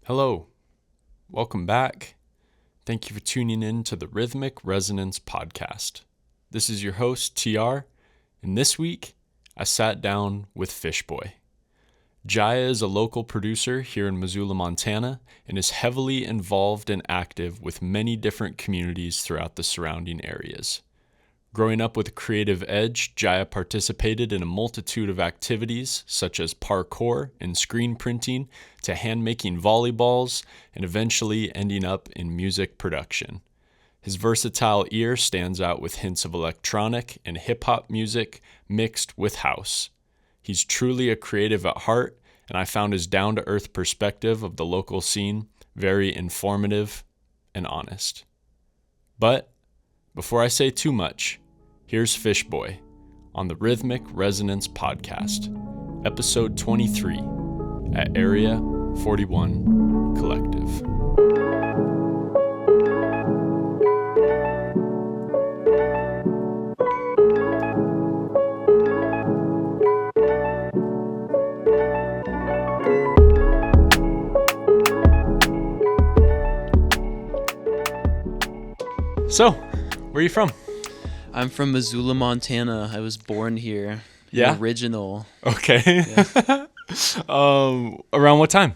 Hello, welcome back. Thank you for tuning in to the Rhythmic Resonance Podcast. This is your host, TR, and this week I sat down with Fish Bwoi. Jaia is a local producer here in Missoula, Montana, and is heavily involved and active with many different communities throughout the surrounding areas. Growing up with a creative edge, Jaia participated in a multitude of activities such as parkour and screen printing to handmaking volleyballs and eventually ending up in music production. His versatile ear stands out with hints of electronic and hip-hop music mixed with house. He's truly a creative at heart, and I found his down-to-earth perspective of the local scene very informative and honest. But before I say too much, here's Fish Bwoi on the Rhythmic Resonance Podcast, episode 23 at Area 41 Collective. So, where are you from? I'm from Missoula, Montana. I was born here. Yeah? Original. Okay. Yeah. Around what time?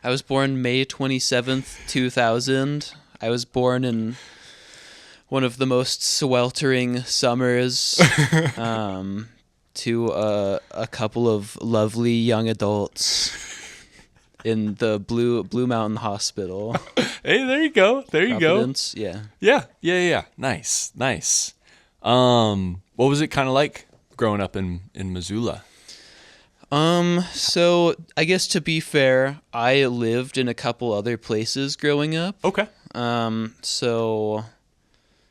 I was born May 27th, 2000. I was born in one of the most sweltering summers to a couple of lovely young adults in the Blue Mountain Hospital. Hey, there you go. There you Providence, go. Yeah. Yeah. Nice. What was it kind of like growing up in Missoula? So I guess to be fair, I lived in a couple other places growing up. Okay. So,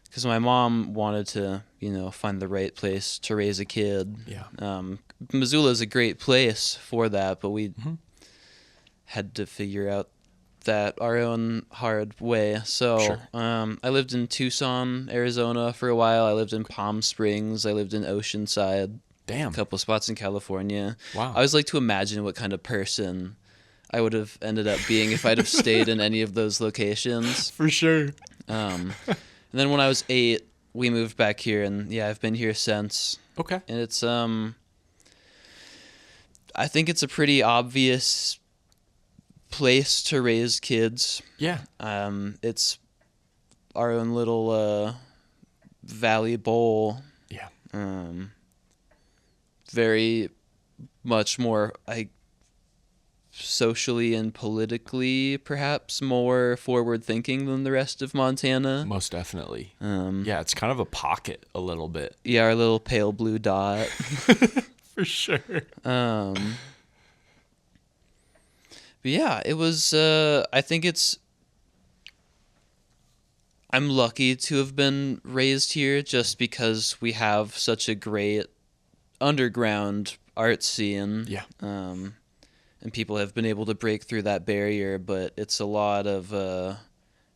because my mom wanted to, find the right place to raise a kid. Yeah. Missoula is a great place for that, but we had to figure out that our own hard way. So, Sure. I lived in Tucson, Arizona for a while. I lived in Palm Springs. I lived in Oceanside. Damn. A couple spots in California. Wow. I always like to imagine what kind of person I would have ended up being if I'd have stayed in any of those locations. For sure. And then when I was 8, we moved back here, and yeah, I've been here since. Okay. And it's I think it's a pretty obvious place to raise kids. Yeah. It's our own little Valley Bowl. Yeah. Very much more, socially and politically, perhaps more forward-thinking than the rest of Montana. Most definitely. Yeah, it's kind of a pocket a little bit. Yeah, our little pale blue dot. For sure. But yeah, it was, I think I'm lucky to have been raised here just because we have such a great underground art scene. Yeah. And people have been able to break through that barrier, but it's a lot of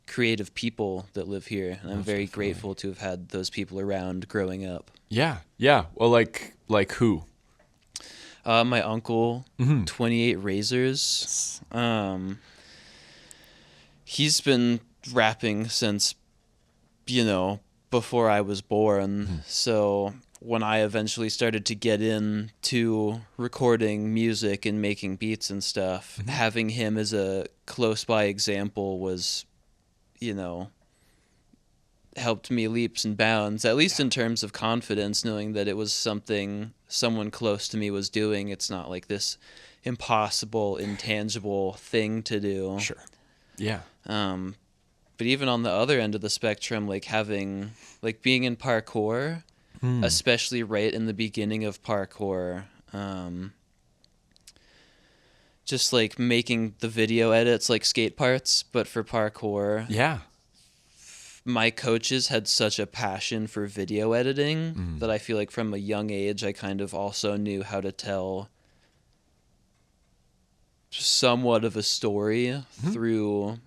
creative people that live here, and I'm very grateful to have had those people around growing up. Yeah. Well, like who? My uncle, 28 Razors. He's been rapping since, before I was born. So when I eventually started to get into recording music and making beats and stuff, having him as a close by example was, helped me leaps and bounds, at least in terms of confidence, knowing that it was something someone close to me was doing. It's not like this impossible, intangible thing to do. Sure. Yeah. But even on the other end of the spectrum, being in parkour, especially right in the beginning of parkour, just like making the video edits like skate parts, but for parkour. Yeah. My coaches had such a passion for video editing that I feel like from a young age I kind of also knew how to tell somewhat of a story through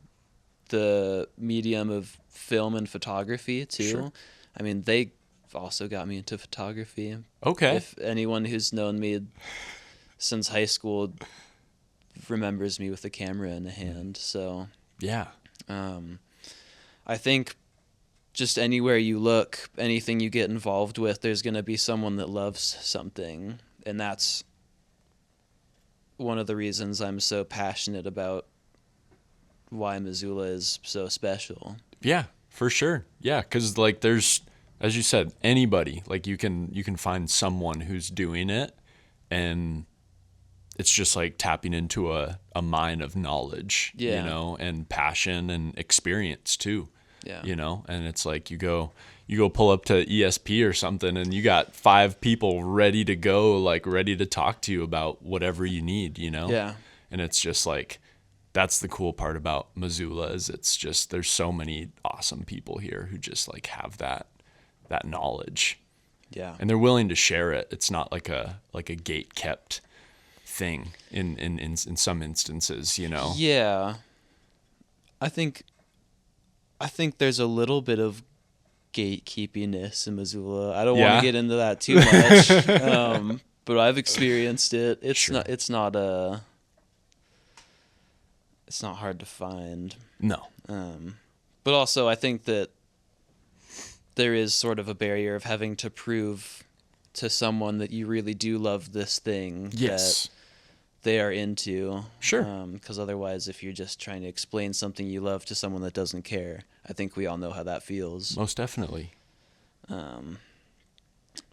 the medium of film and photography too. Sure. I mean, they also got me into photography. Okay. If anyone who's known me since high school remembers me with a camera in a hand. So Yeah. I think just anywhere you look, anything you get involved with, there's going to be someone that loves something. And that's one of the reasons I'm so passionate about why Missoula is so special. Yeah, for sure. Yeah, because like there's, as you said, anybody, like you can find someone who's doing it, and it's just like tapping into a mine of knowledge, Yeah. you know, and passion and experience too. Yeah. You know, and it's like you go pull up to ESP or something, and you got 5 people ready to go, like ready to talk to you about whatever you need, you know? Yeah. And it's just like, that's the cool part about Missoula, is it's just, there's so many awesome people here who just like have that knowledge. Yeah. And they're willing to share it. It's not like a gate kept thing in some instances, you know? Yeah. I think there's a little bit of gatekeepiness in Missoula. I don't want to get into that too much, but I've experienced it. It's not hard to find. No. But also I think that there is sort of a barrier of having to prove to someone that you really do love this thing that they are into. Sure. Because otherwise, if you're just trying to explain something you love to someone that doesn't care, I think we all know how that feels. Most definitely. But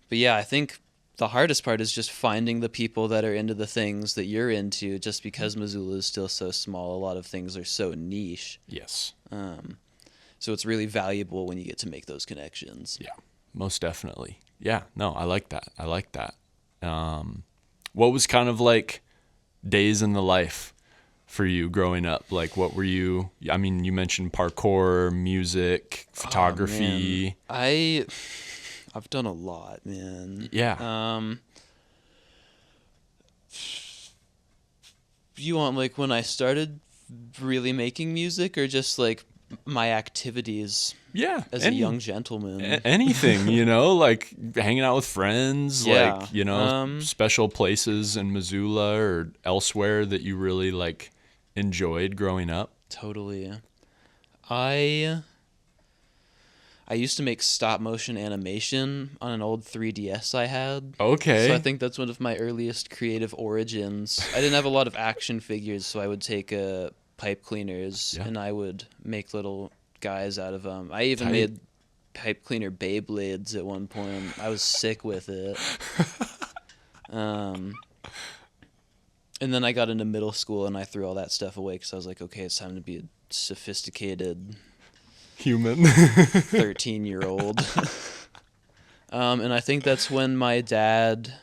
yeah, I think the hardest part is just finding the people that are into the things that you're into, just because Missoula is still so small. A lot of things are so niche. Yes. So it's really valuable when you get to make those connections. Yeah, most definitely. Yeah, no, I like that. What was kind of like days in the life for you growing up? Like, what were you, I mean, you mentioned parkour, music, photography. Oh, I've done a lot, man. Yeah. You want like when I started really making music, or just like my activities as a young gentleman? Anything, you know, like hanging out with friends, Yeah. like, you know, special places in Missoula or elsewhere that you really like enjoyed growing up. Totally. I used to make stop motion animation on an old 3DS I had. Okay. So I think that's one of my earliest creative origins. I didn't have a lot of action figures, so I would take pipe cleaners and I would make little guys out of them. I even made pipe cleaner Beyblades at one point. I was sick with it. And then I got into middle school and I threw all that stuff away because I was like, okay, it's time to be a sophisticated human 13-year-old. And I think that's when my dad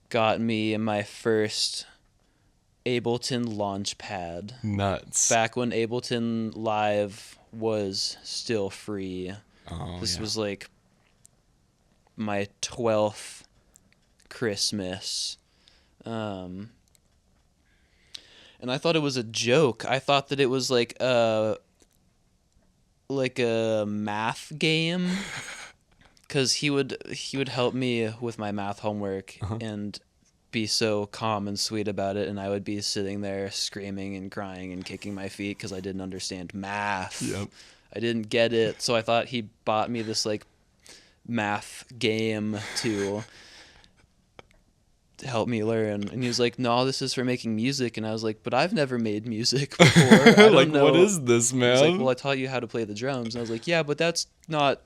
got me my first Ableton Launchpad. Nuts. Back when Ableton Live was still free. This was like my 12th Christmas. And I thought it was a joke. I thought that it was like a math game, because he would help me with my math homework and be so calm and sweet about it, and I would be sitting there screaming and crying and kicking my feet because I didn't understand math. Yep. I didn't get it, so I thought he bought me this like math game to help me learn, and he was like, no, this is for making music. And I was like, but I've never made music before. I don't like know. What is this, man? He's like, well, I taught you how to play the drums. And I was like, yeah, but that's not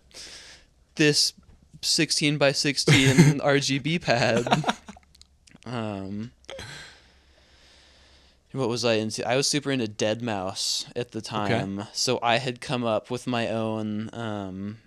this 16 by 16 RGB pad. What was I into? I was super into Deadmau5 at the time. So I had come up with my own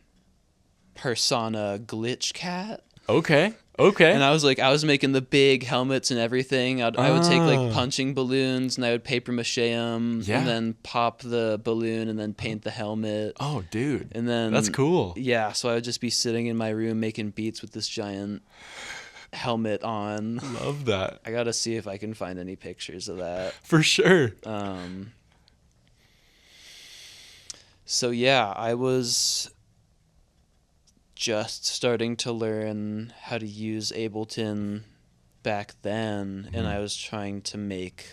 persona Glitch Cat. Okay. And I was making the big helmets and everything. I would take like punching balloons and I would paper mache them and then pop the balloon and then paint the helmet. Oh, dude. And then that's cool. Yeah, so I would just be sitting in my room making beats with this giant helmet on. Love that. I gotta see if I can find any pictures of that. For sure. So yeah, I was just starting to learn how to use Ableton back then, and I was trying to make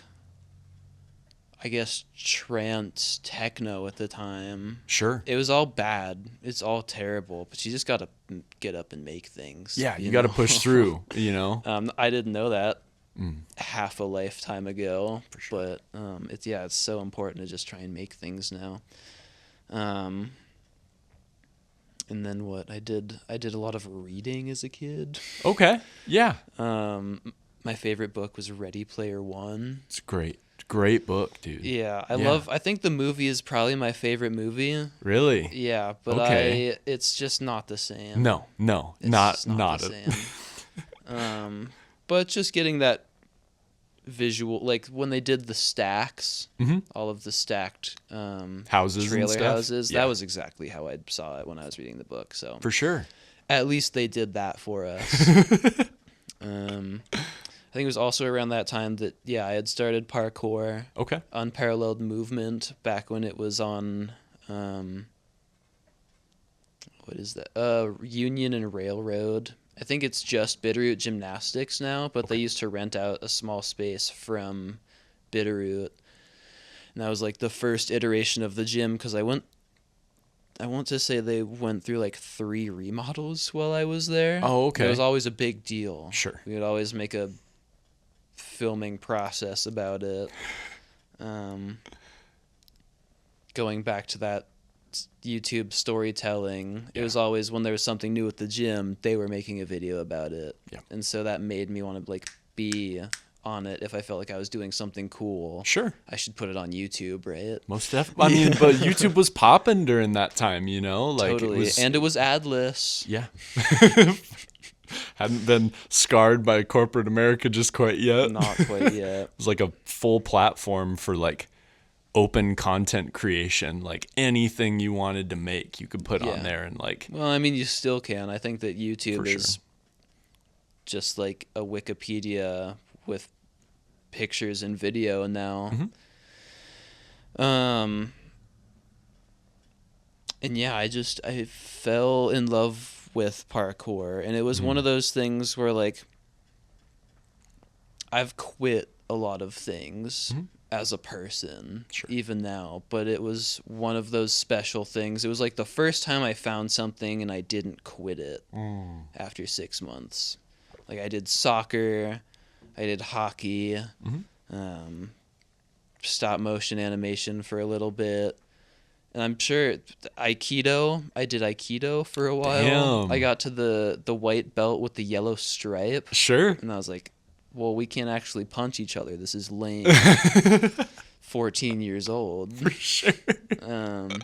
I guess, trance techno at the time. Sure. It was all bad. It's all terrible. But you just got to get up and make things. Yeah, you got to push through, I didn't know that half a lifetime ago. For sure. But it's so important to just try and make things now. And then what? I did a lot of reading as a kid. Okay. Yeah. My favorite book was Ready Player One. It's great. Great book, dude. Yeah, I think the movie is probably my favorite movie. Really? Yeah, but Okay. it's just not the same. No, It's not just not the same. But just getting that visual, like when they did the stacks, all of the stacked houses trailer and stuff. houses, Yeah. that was exactly how I saw it when I was reading the book. So For sure. at least they did that for us. I think it was also around that time that I had started parkour. Okay. Unparalleled Movement back when it was on what is that? Union and Railroad. I think it's just Bitterroot Gymnastics now, but they used to rent out a small space from Bitterroot. And that was like the first iteration of the gym because I want to say they went through like 3 remodels while I was there. Oh, okay. It was always a big deal. Sure. We would always make a filming process about it. Going back to that YouTube storytelling, it was always when there was something new at the gym, they were making a video about it. Yeah. And so that made me want to like be on it. If I felt like I was doing something cool, Sure. I should put it on YouTube, right? Most definitely. I mean, but YouTube was popping during that time, Like Totally. And it was adless. Yeah. Hadn't been scarred by corporate America just quite yet. Not quite yet. It was like a full platform for like open content creation. Like anything you wanted to make, you could put on there and like. Well, I mean, you still can. I think that YouTube For is just like a Wikipedia with pictures and video now. And yeah, I fell in love with parkour, and it was one of those things where like I've quit a lot of things as a person even now, but it was one of those special things. It was like the first time I found something and I didn't quit it after 6 months. Like I did soccer, I did hockey, stop motion animation for a little bit. And I'm sure Aikido, I did Aikido for a while. Damn. I got to the white belt with the yellow stripe. Sure. And I was like, well, we can't actually punch each other. This is lame. 14 years old. For sure. And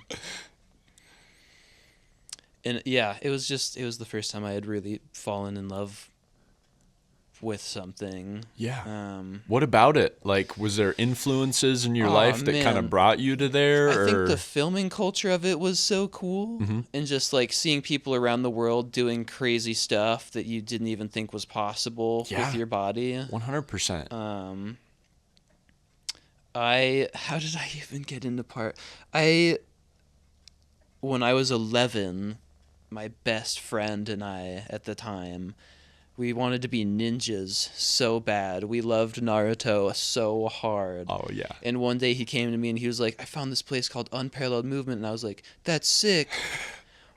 yeah, it was the first time I had really fallen in love with something. Yeah. What about it? Like, was there influences in your life that kind of brought you to there? I think the filming culture of it was so cool. And just like seeing people around the world doing crazy stuff that you didn't even think was possible with your body. 100%. How did I even get into when I was 11, my best friend and I at the time, we wanted to be ninjas so bad. We loved Naruto so hard. Oh, yeah. And one day he came to me and he was like, I found this place called Unparalleled Movement. And I was like, that's sick.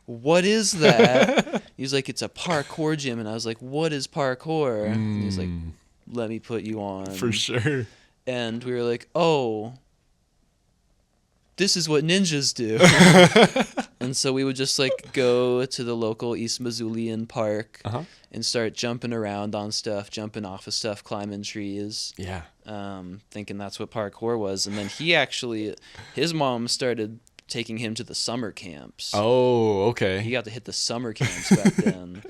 What is that? He was like, it's a parkour gym. And I was like, what is parkour? And he's like, let me put you on. For sure. And we were like, oh, this is what ninjas do. And so we would just like go to the local East Missoulian park and start jumping around on stuff, jumping off of stuff, climbing trees. Yeah. Thinking that's what parkour was. And then his mom started taking him to the summer camps. Oh, okay. He got to hit the summer camps back then.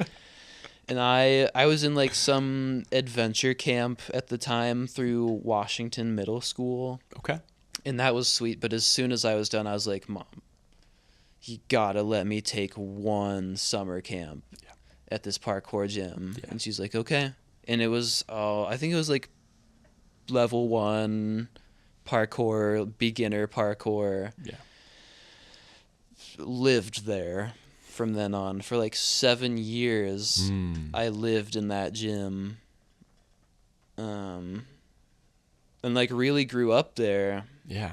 And I was in like some adventure camp at the time through Washington Middle School. Okay. And that was sweet. But as soon as I was done, I was like, Mom, you gotta let me take one summer camp at this parkour gym. Yeah. And she's like, okay. And it was, I think it was like level 1 parkour, beginner parkour. Yeah. Lived there from then on. For like 7 years, I lived in that gym. And like really grew up there. Yeah.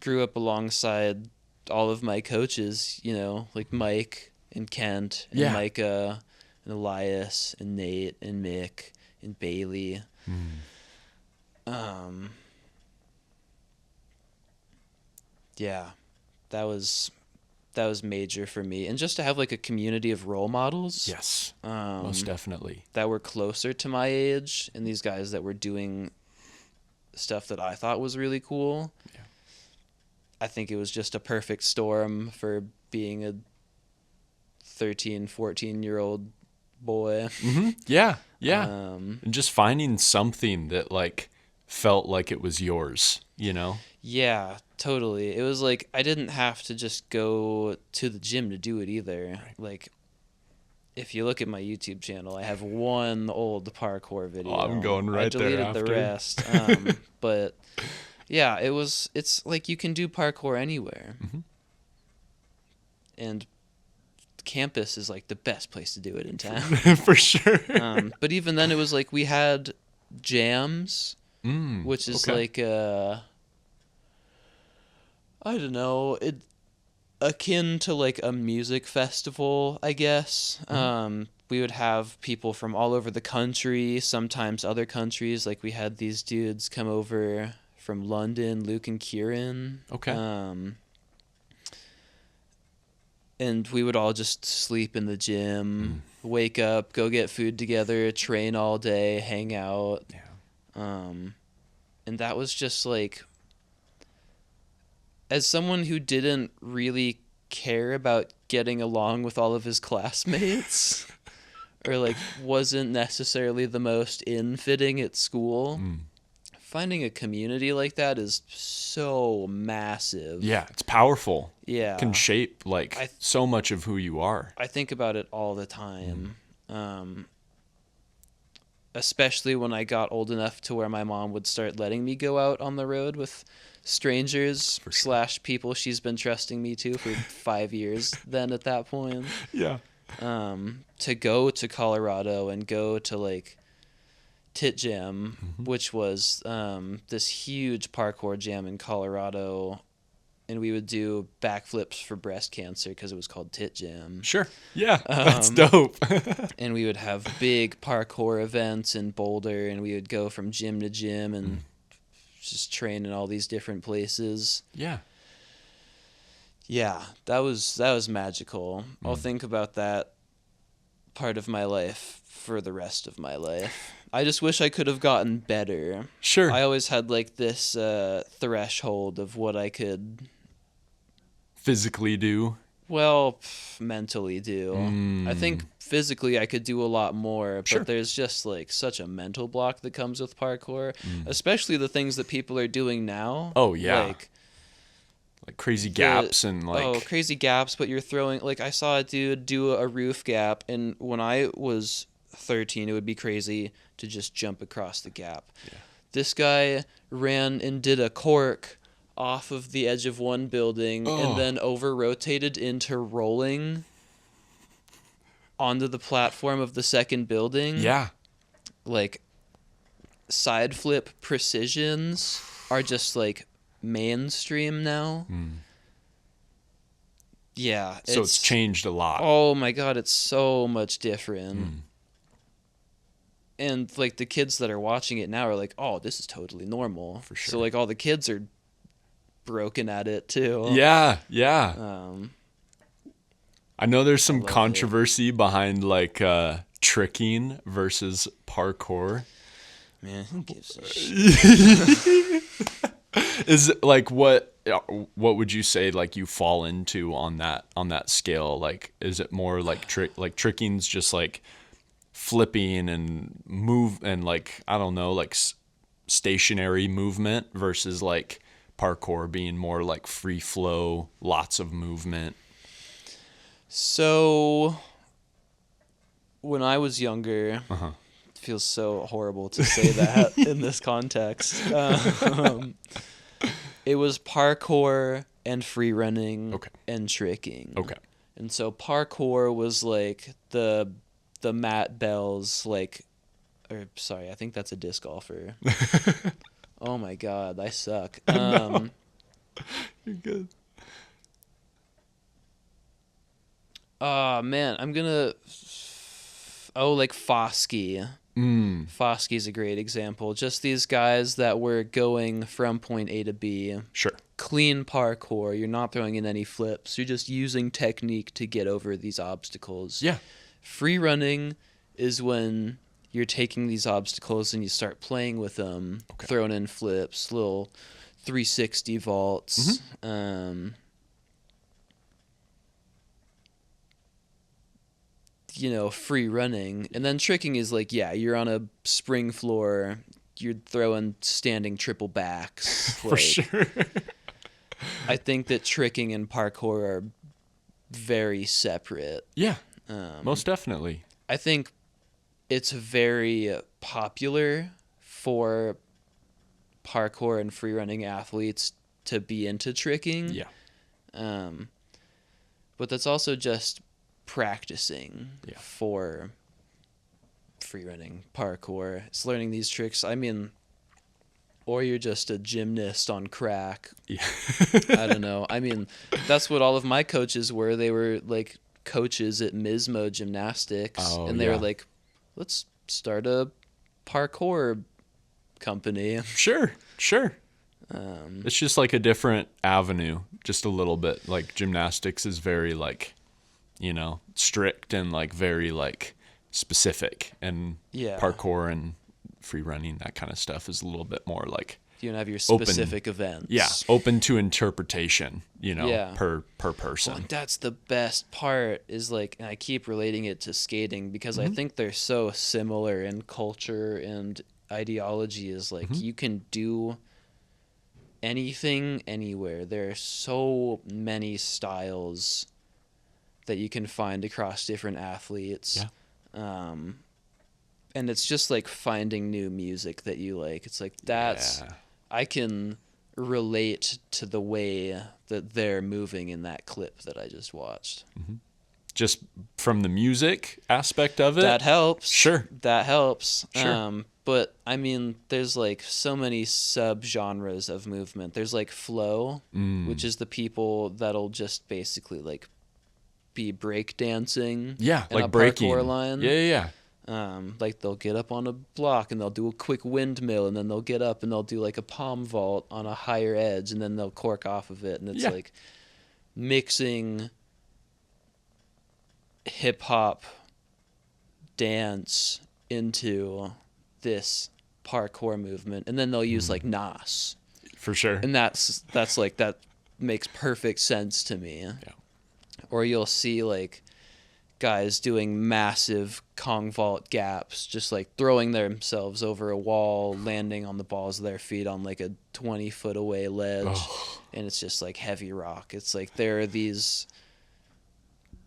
grew up alongside all of my coaches, like Mike and Kent and Yeah. Micah and Elias and Nate and Mick and Bailey. Yeah, that was major for me. And just to have like a community of role models. Yes. Most definitely. That were closer to my age, and these guys that were doing stuff that I thought was really cool. Yeah. I think it was just a perfect storm for being a 13, 14-year-old boy. Mm-hmm. Yeah. Yeah. Um, And just finding something that like felt like it was yours, Yeah, totally. It was like I didn't have to just go to the gym to do it either. Right. Like, if you look at my YouTube channel, I have one old parkour video. Oh, I'm going right there I deleted after. the rest. But yeah, it's like you can do parkour anywhere. Mm-hmm. And campus is like the best place to do it in town. For sure. But even then it was like we had jams, which is okay. like I don't know, akin to like a music festival, I guess. We would have people from all over the country, sometimes other countries. Like we had these dudes come over from London, Luke and Kieran. Okay. And we would all just sleep in the gym, wake up, go get food together, train all day, hang out. Yeah. And that was just like, as someone who didn't really care about getting along with all of his classmates or like wasn't necessarily the most in-fitting at school, finding a community like that is so massive. Yeah, it's powerful. Yeah. It can shape like so much of who you are. I think about it all the time. Especially when I got old enough to where my mom would start letting me go out on the road with strangers / people she's been trusting me to for 5 years then at that point. Yeah. To go to Colorado and go to like Tit Jam, which was this huge parkour jam in Colorado, and we would do backflips for breast cancer because it was called Tit Jam. Sure. Yeah, that's dope. And we would have big parkour events in Boulder, and we would go from gym to gym and just train in all these different places. Yeah. Yeah, that was magical. I'll think about that part of my life for the rest of my life. I just wish I could have gotten better. Sure. I always had like this threshold of what I could physically do. Well, mentally do. I think physically I could do a lot more, but there's just like such a mental block that comes with parkour, especially the things that people are doing now. Oh yeah. Like crazy gaps and like... Oh, crazy gaps, but you're throwing... Like, I saw a dude do a roof gap, and when I was 13, it would be crazy to just jump across the gap. Yeah. This guy ran and did a cork off of the edge of one building and then over-rotated into rolling onto the platform of the second building. Yeah. Like, side flip precisions are just, like... mainstream now. Yeah, so it's changed a lot. Oh my god, it's so much different. And like the kids that are watching it now are like, oh, this is totally normal. For sure. So like all the kids are broken at it too. Yeah. I know there's some controversy behind like tricking versus parkour. Man, who gives a shit? Is like what would you say like you fall into on that scale? Like, is it more like tricking's just like flipping and move and like I don't know, like stationary movement versus like parkour being more like free flow, lots of movement? So when I was younger, it feels so horrible to say that in this context. It was parkour and free running and tricking. Okay. And so parkour was like the Matt Bell's like, or sorry, I think that's a disc golfer. Oh my God, I suck. No. You're good. Oh man, I'm gonna. Oh, like Foskey. Foskey's a great example. Just these guys that were going from point A to B. Sure. Clean parkour. You're not throwing in any flips. You're just using technique to get over these obstacles. Yeah. Free running is when you're taking these obstacles and you start playing with them, throwing in flips, little 360 vaults. Free running. And then tricking is like, you're on a spring floor, you're throwing standing triple backs. For sure. I think that tricking and parkour are very separate. Yeah, most definitely. I think it's very popular for parkour and free running athletes to be into tricking. Yeah. But that's also just practicing for free running, parkour. It's learning these tricks. I mean, or you're just a gymnast on crack. Yeah. I don't know. I mean, that's what all of my coaches were. They were like coaches at Mismo Gymnastics. And they were like, let's start a parkour company. Sure. It's just like a different avenue, just a little bit. Like gymnastics is very like, strict and like very like specific, and parkour and free running, that kind of stuff is a little bit more like you don't have your specific events. Yeah, open to interpretation, per person. Well, that's the best part is like, and I keep relating it to skating because I think they're so similar in culture and ideology. Is like you can do anything anywhere. There are so many styles that you can find across different athletes. Yeah. And it's just like finding new music that you like. It's like I can relate to the way that they're moving in that clip that I just watched. Just from the music aspect of it? That helps. Sure. That helps. Sure. But I mean, there's like so many sub-genres of movement. There's like flow, which is the people that'll just basically like be breakdancing. Yeah, in like a breaking. Parkour line. Yeah. Like they'll get up on a block and they'll do a quick windmill, and then they'll get up and they'll do like a palm vault on a higher edge, and then they'll cork off of it. And it's like mixing hip hop dance into this parkour movement, and then they'll use like Nas. For sure. And that's like, that makes perfect sense to me. Yeah. Or you'll see like guys doing massive Kong vault gaps, just like throwing themselves over a wall, landing on the balls of their feet on like a 20-foot away ledge. And it's just like heavy rock. It's like there are these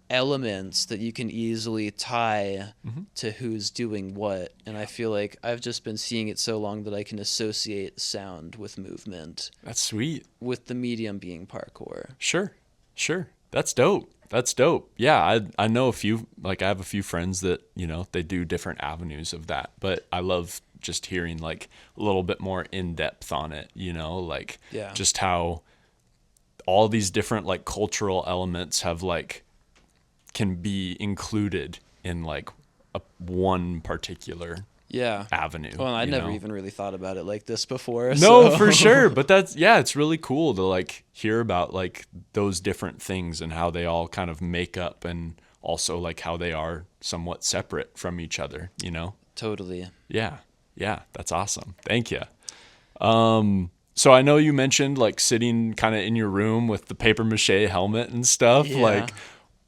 elements that you can easily tie to who's doing what. And I feel like I've just been seeing it so long that I can associate sound with movement. That's sweet. With the medium being parkour. Sure. That's dope. Yeah, I know a few, like I have a few friends that, they do different avenues of that, but I love just hearing like a little bit more in depth on it, like just how all these different like cultural elements have like can be included in like one particular avenue. Well, I never even really thought about it like this before. No, for sure. But it's really cool to like hear about like those different things and how they all kind of make up, and also like how they are somewhat separate from each other, Totally. Yeah. That's awesome. Thank you. So I know you mentioned like sitting kind of in your room with the paper mache helmet and stuff. Yeah. Like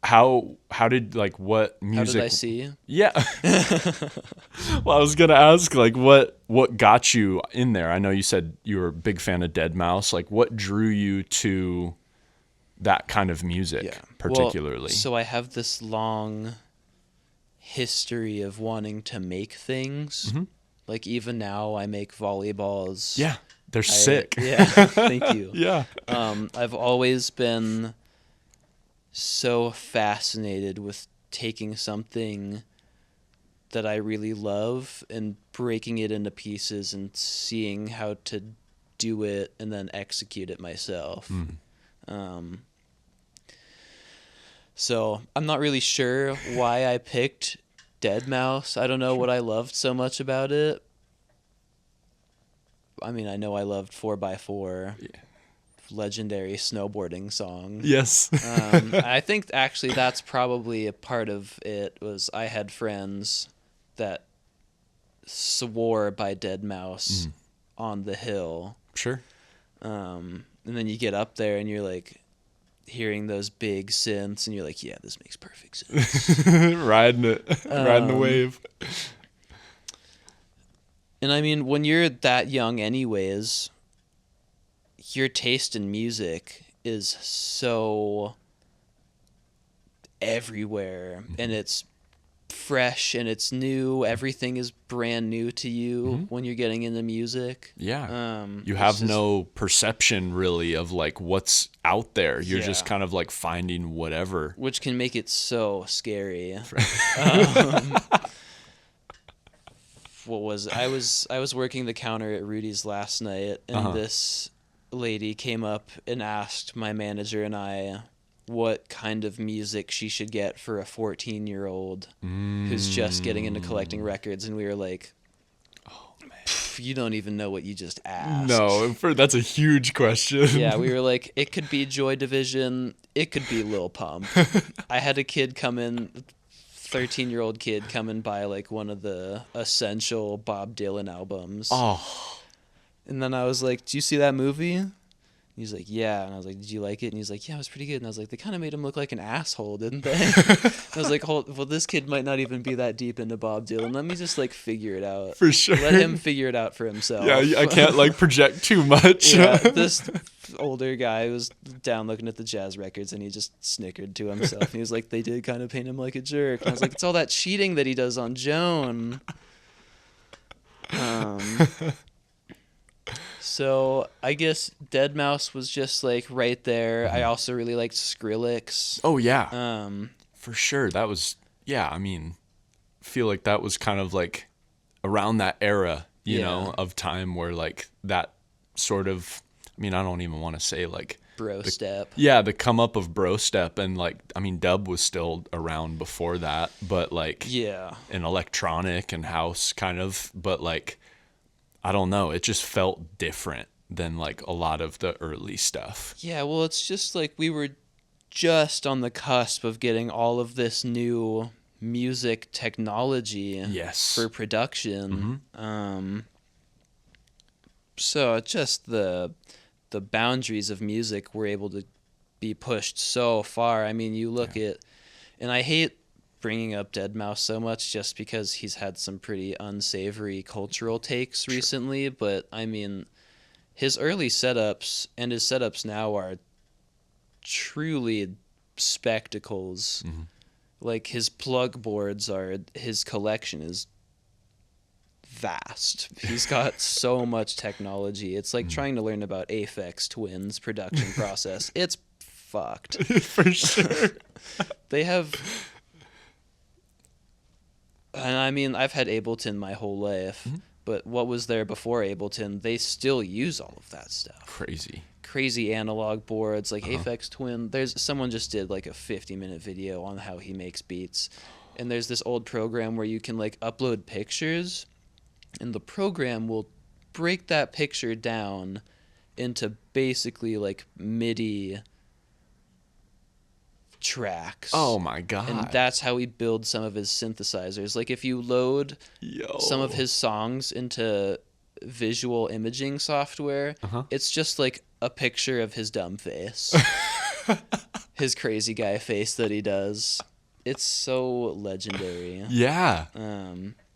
how did like what music? How did I see you? Yeah. Well, I was gonna ask like what got you in there. I know you said you were a big fan of Deadmau5. Like what drew you to that kind of music particularly? Well, so I have this long history of wanting to make things. Like even now I make volleyballs. Yeah, they're sick. Yeah, thank you. Yeah. I've always been so fascinated with taking something that I really love and breaking it into pieces and seeing how to do it and then execute it myself. So I'm not really sure why I picked Deadmau5. I don't know what I loved so much about it. I mean, I know I loved 4x4. Yeah. Legendary snowboarding song. Yes. I think actually that's probably a part of it. Was I had friends that swore by Deadmau5 on the hill. Sure. And then you get up there and you're like hearing those big synths and you're like, yeah, this makes perfect sense. Riding the wave. And I mean, when you're that young anyways, your taste in music is so everywhere, and it's fresh and it's new. Everything is brand new to you when you're getting into music. Yeah. You have no perception really of like what's out there. You're just kind of like finding whatever. Which can make it so scary. What was it? I was working the counter at Rudy's last night, and this lady came up and asked my manager and I what kind of music she should get for a 14-year-old who's just getting into collecting records, and we were like, oh man, you don't even know what you just asked. No, that's a huge question. Yeah, we were like, it could be Joy Division, it could be Lil Pump. I had a kid come in, 13-year-old kid come and buy like one of the essential Bob Dylan albums. Oh. And then I was like, "Do you see that movie?" And he's like, "Yeah." And I was like, "Did you like it?" And he's like, "Yeah, it was pretty good." And I was like, "They kind of made him look like an asshole, didn't they?" I was like, well, this kid might not even be that deep into Bob Dylan. Let me just like figure it out. For sure. Let him figure it out for himself. Yeah, I can't like project too much. Yeah, this older guy was down looking at the jazz records, and he just snickered to himself. And he was like, "They did kind of paint him like a jerk." And I was like, "It's all that cheating that he does on Joan." So I guess Deadmau5 was just like right there. I also really liked Skrillex. Oh yeah. For sure. That was, yeah, I mean, I feel like that was kind of like around that era, you know, of time where like that sort of, I mean, I don't even want to say like bro step. Yeah, the come up of bro step, and like, I mean, dub was still around before that, but like in electronic and house kind of, but like, I don't know, it just felt different than like a lot of the early stuff. Yeah, well, it's just like we were just on the cusp of getting all of this new music technology for production. So just the boundaries of music were able to be pushed so far. I mean, you look at, and I hate bringing up Deadmau5 so much just because he's had some pretty unsavory cultural takes recently, but I mean, his early setups and his setups now are truly spectacles. Like his plug boards his collection is vast. He's got so much technology. It's like trying to learn about Aphex Twin's production process. It's fucked. For sure. They have, and I mean, I've had Ableton my whole life, but what was there before Ableton? They still use all of that stuff. Crazy analog boards like Aphex Twin. Someone just did like a 50-minute video on how he makes beats, and there's this old program where you can like upload pictures, and the program will break that picture down into basically like MIDI tracks. Oh my god. And that's how he builds some of his synthesizers. Like if you load some of his songs into visual imaging software, it's just like a picture of his dumb face. His crazy guy face that he does. It's so legendary. Yeah.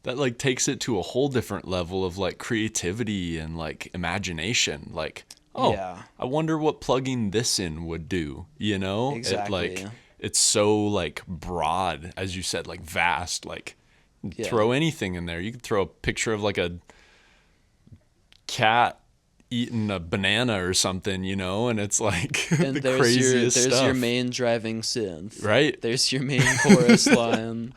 That like takes it to a whole different level of like creativity and like imagination. Like, I wonder what plugging this in would do, you know? Exactly. It's so like broad, as you said, like vast, like throw anything in there. You could throw a picture of like a cat eating a banana or something, you know, and it's like and the craziest stuff. There's your main driving synth. Right. There's your main chorus line.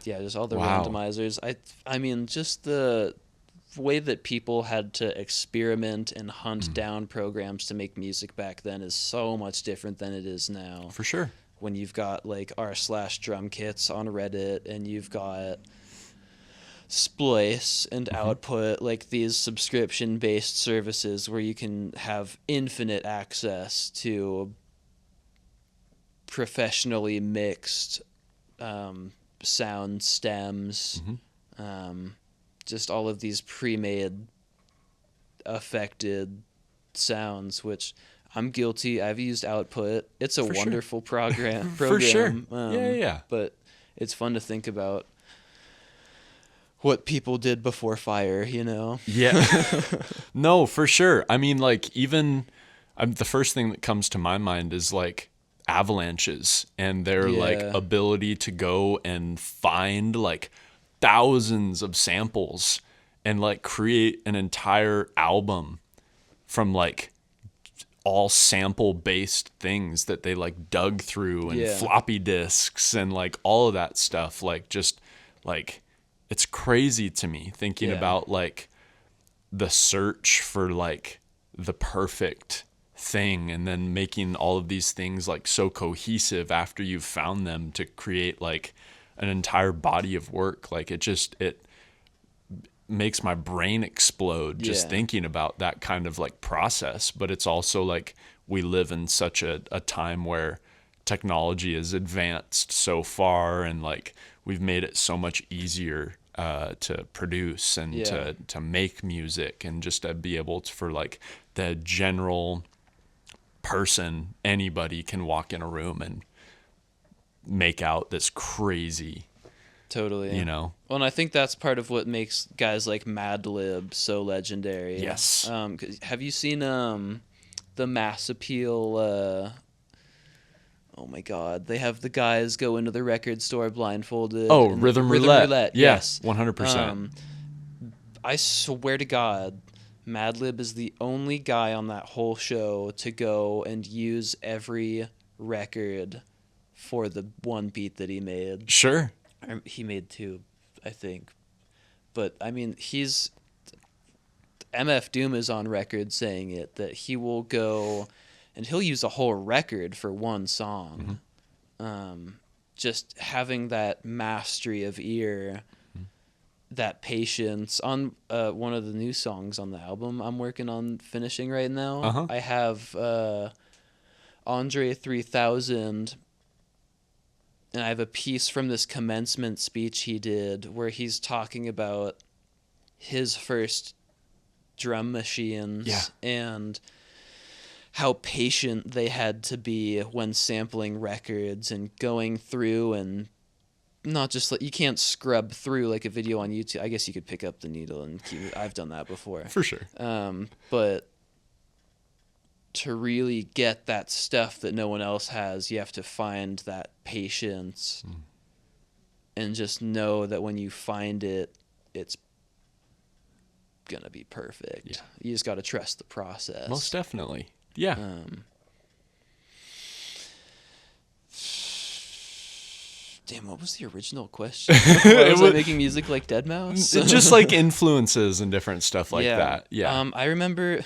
Yeah, just all the Wow. randomizers. I mean, just the way that people had to experiment and hunt down programs to make music back then is so much different than it is now. For sure. When you've got like r/drum kits on Reddit, and you've got Splice and Output, like these subscription-based services where you can have infinite access to professionally mixed sound stems, just all of these pre-made affected sounds, which I'm guilty. I've used Output. It's a wonderful program. For sure. Yeah. But it's fun to think about what people did before fire, you know? Yeah. No, for sure. I mean, like, even the first thing that comes to my mind is like avalanches and their like ability to go and find like thousands of samples and like create an entire album from like all sample based things that they like dug through and floppy disks and like all of that stuff. Like, just like, it's crazy to me thinking about like the search for like the perfect thing and then making all of these things like so cohesive after you've found them to create like an entire body of work. Like, it makes my brain explode just thinking about that kind of like process. But it's also like we live in such a time where technology is advanced so far, and like we've made it so much easier to produce and to make music, and just to be able to, for like the general person, anybody can walk in a room and make out this crazy, totally, you know. Well, and I think that's part of what makes guys like Madlib so legendary. Yes. 'Cause have you seen the Mass Appeal? Oh my God! They have the guys go into the record store blindfolded. Oh, Rhythm Roulette. Yes, 100%. I swear to God, Madlib is the only guy on that whole show to go and use every record for the one beat that he made. Sure. He made two, I think. But, I mean, MF Doom is on record saying it, that he will go and he'll use a whole record for one song. Just having that mastery of ear, that patience. On one of the new songs on the album I'm working on finishing right now, I have Andre 3000, and I have a piece from this commencement speech he did where he's talking about his first drum machines and how patient they had to be when sampling records and going through, and not just like, you can't scrub through like a video on YouTube. I guess you could pick up the needle and I've done that before. For sure. But to really get that stuff that no one else has, you have to find that patience and just know that when you find it, it's gonna be perfect. Yeah. You just got to trust the process. Most definitely. Yeah. Damn, what was the original question? Why was I making music like Deadmau5? Just like influences and different stuff like that. Yeah. I remember,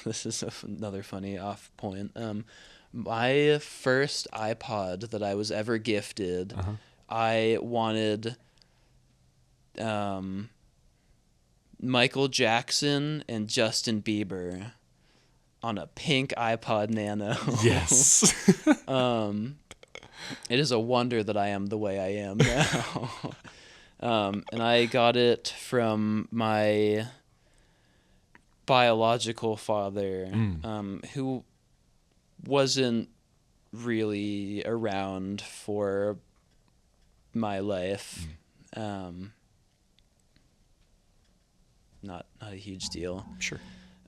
this is another funny off point. My first iPod that I was ever gifted, I wanted Michael Jackson and Justin Bieber on a pink iPod Nano. Yes. It is a wonder that I am the way I am now. And I got it from my biological father, who wasn't really around for my life. Not a huge deal. Sure.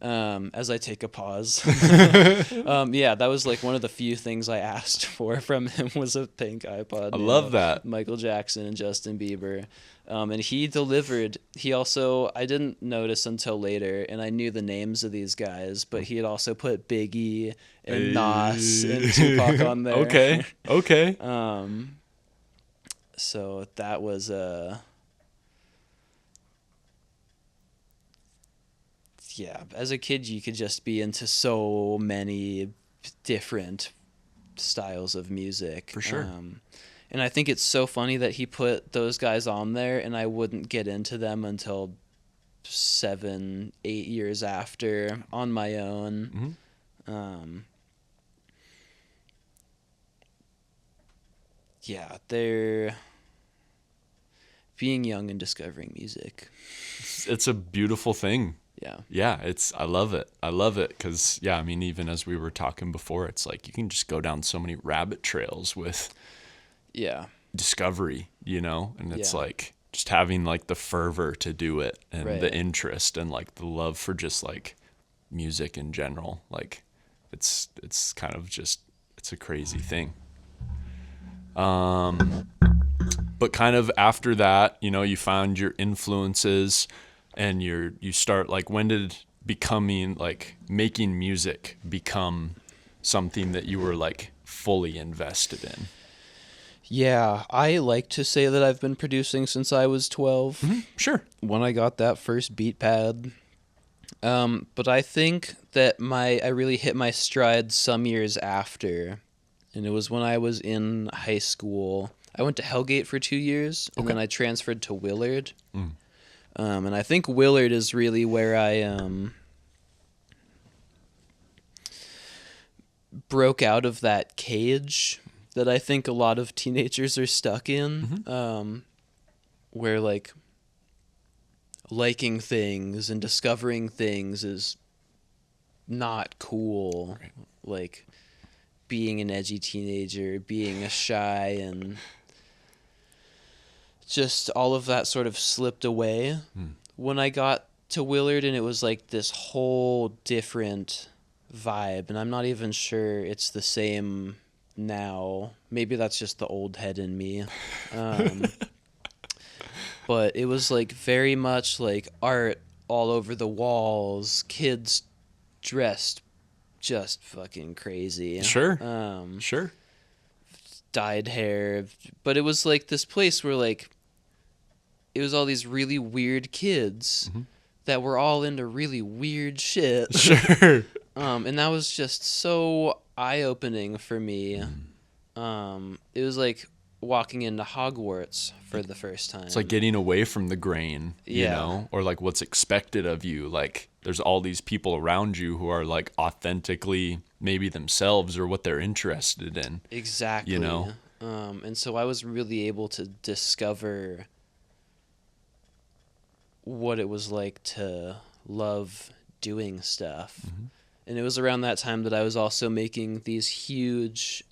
As I take a pause. That was like one of the few things I asked for from him was a pink iPod. I love that. Michael Jackson and Justin Bieber. And he delivered. He also, I didn't notice until later, and I knew the names of these guys, but he had also put Biggie and Nas and Tupac on there. Okay. So that was yeah, as a kid you could just be into so many different styles of music. For sure. And I think it's so funny that he put those guys on there and I wouldn't get into them until 7-8 years after on my own. Yeah, they're being young and discovering music. It's a beautiful thing. Yeah. I love it because I mean, even as we were talking before, it's like you can just go down so many rabbit trails with discovery, and it's like just having like the fervor to do it and the interest and like the love for just like music in general. Like it's kind of just, it's a crazy thing. But kind of after that, you found your influences and you start like, when did becoming like making music become something that you were like fully invested in? Yeah, I like to say that I've been producing since I was 12. Sure. When I got that first beat pad. But I think that I really hit my stride some years after. And it was when I was in high school. I went to Hellgate for 2 years, and then I transferred to Willard. And I think Willard is really where I broke out of that cage that I think a lot of teenagers are stuck in, where like liking things and discovering things is not cool. Right. Like being an edgy teenager, being a shy, and just all of that sort of slipped away when I got to Willard, and it was like this whole different vibe, and I'm not even sure it's the same now. Maybe that's just the old head in me. But it was like very much like art all over the walls, kids dressed just fucking crazy. Sure. Sure. Dyed hair. But it was like this place where like it was all these really weird kids that were all into really weird shit. Sure. And that was just so eye-opening for me. It was like walking into Hogwarts for the first time. It's like getting away from the grain, or like what's expected of you. Like there's all these people around you who are like authentically maybe themselves or what they're interested in. Exactly. And so I was really able to discover what it was like to love doing stuff. And it was around that time that I was also making these huge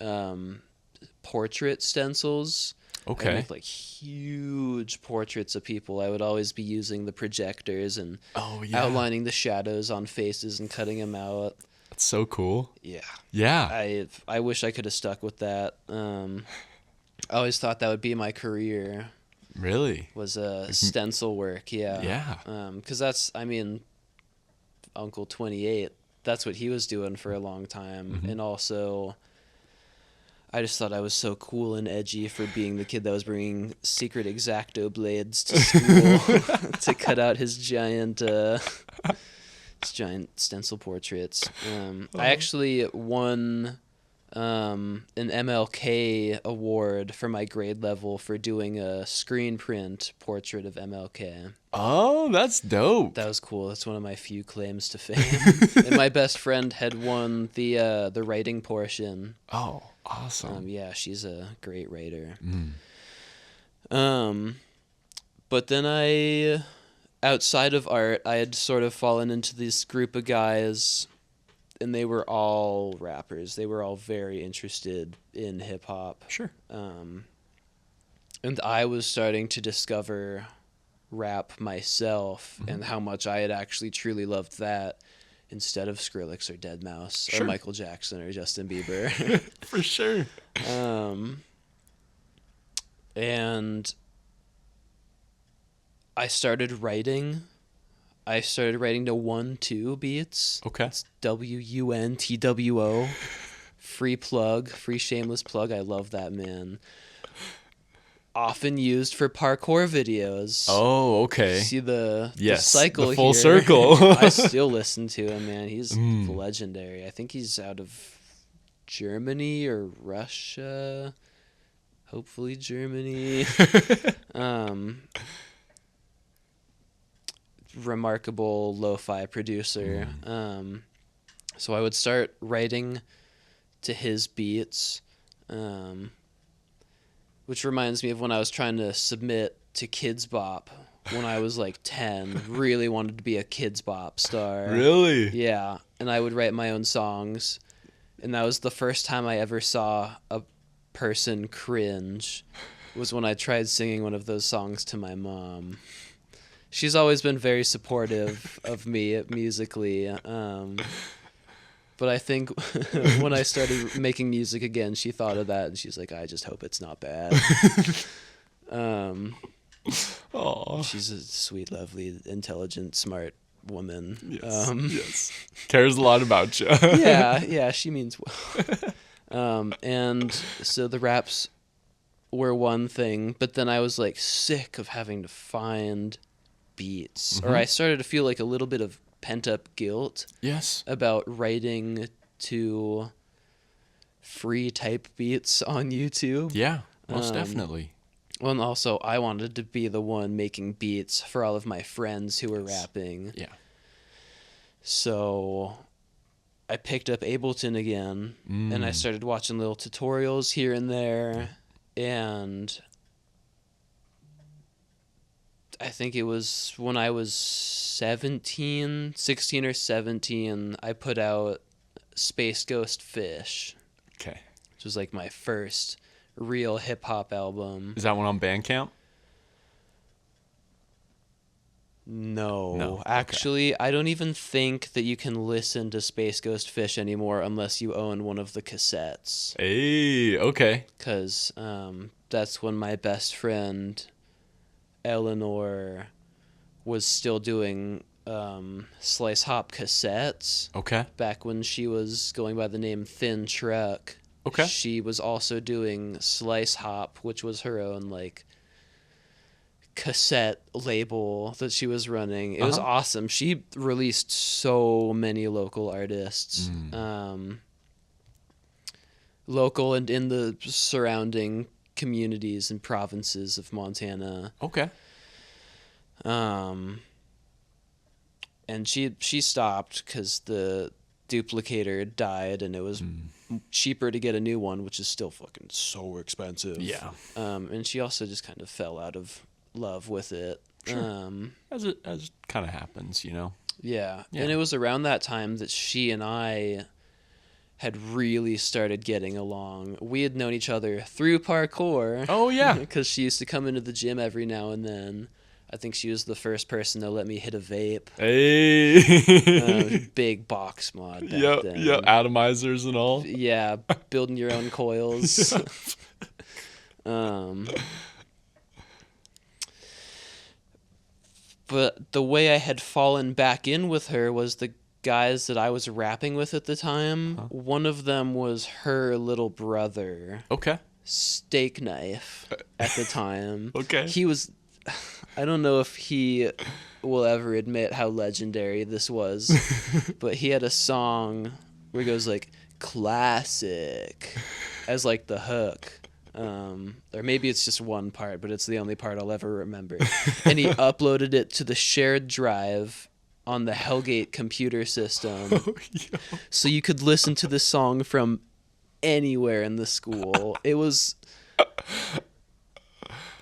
portrait stencils. Okay. I'd make like huge portraits of people. I would always be using the projectors and outlining the shadows on faces and cutting them out. That's so cool. Yeah. Yeah. I wish I could have stuck with that. I always thought that would be my career. Really? Was stencil work, yeah. Yeah. Because that's, I mean, Uncle 28, that's what he was doing for a long time. And also, I just thought I was so cool and edgy for being the kid that was bringing secret X-Acto blades to school to cut out his giant stencil portraits. I actually won an MLK award for my grade level for doing a screen print portrait of MLK. Oh, that's dope. That was cool. That's one of my few claims to fame. And my best friend had won the writing portion. Oh, awesome. Yeah, she's a great writer. But then outside of art, I had sort of fallen into this group of guys, and they were all rappers. They were all very interested in hip hop. Sure. And I was starting to discover rap myself and how much I had actually truly loved that instead of Skrillex or Deadmau5 or Michael Jackson or Justin Bieber. For sure. And I started writing. I started writing to 1-2 beats. Okay. It's WUNTWO. Free plug, free shameless plug. I love that man. often used for parkour videos. Oh, okay. See the Yes, cycle the full here. circle. I still listen to him, man. He's legendary. I think he's out of Germany or Russia. Hopefully Germany. Remarkable lo-fi producer. So I would start writing to his beats, which reminds me of when I was trying to submit to Kids Bop when I was like 10. Really wanted to be a Kids Bop star. Really? Yeah, and I would write my own songs, and that was the first time I ever saw a person cringe, was when I tried singing one of those songs to my mom. She's always been very supportive of me musically, but I think when I started making music again, she thought of that, and she's like, I just hope it's not bad. She's a sweet, lovely, intelligent, smart woman. Yes, yes. Cares a lot about you. Yeah, she means well. And so the raps were one thing, but then I was like sick of having to find beats, or I started to feel like a little bit of pent-up guilt. Yes. About writing to free type beats on YouTube. Yeah, most definitely. Well, and also I wanted to be the one making beats for all of my friends who were rapping. Yeah. So I picked up Ableton again, and I started watching little tutorials here and there, and I think it was when I was 16 or 17, I put out Space Ghost Fish. Okay. Which was like my first real hip-hop album. Is that one on Bandcamp? No. Actually, I don't even think that you can listen to Space Ghost Fish anymore unless you own one of the cassettes. Hey, okay. Because that's when my best friend Eleanor was still doing Slice Hop cassettes. Okay. Back when she was going by the name Thin Truck. Okay. She was also doing Slice Hop, which was her own like cassette label that she was running. It was awesome. She released so many local artists. Local and in the surrounding communities and provinces of Montana. Okay. And she stopped because the duplicator died, and it was cheaper to get a new one, which is still fucking so expensive. Yeah. And she also just kind of fell out of love with it. Sure. As it kind of happens, you know. Yeah. And it was around that time that she and I had really started getting along. We had known each other through parkour. Oh, yeah. Because she used to come into the gym every now and then. I think she was the first person to let me hit a vape. Hey. Big box mod back then. Yep, atomizers and all. Yeah, building your own coils. But the way I had fallen back in with her was the guys that I was rapping with at the time. One of them was her little brother. Okay. Steak Knife at the time. Okay. He was... I don't know if he will ever admit how legendary this was, but he had a song where he goes like, classic, as like the hook. Or maybe it's just one part, but it's the only part I'll ever remember. And he uploaded it to the shared drive on the Hellgate computer system. So you could listen to the song from anywhere in the school. It was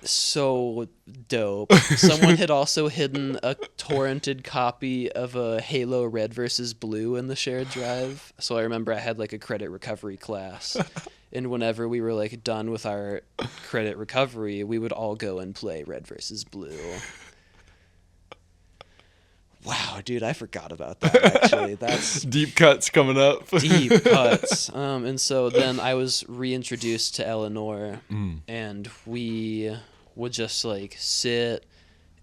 so dope. Someone had also hidden a torrented copy of a Halo Red versus Blue in the shared drive. So I remember I had like a credit recovery class. And whenever we were like done with our credit recovery, we would all go and play Red versus Blue. Wow, dude, I forgot about that, actually. That's deep cuts coming up. Deep cuts. And so then I was reintroduced to Eleanor, and we would just like sit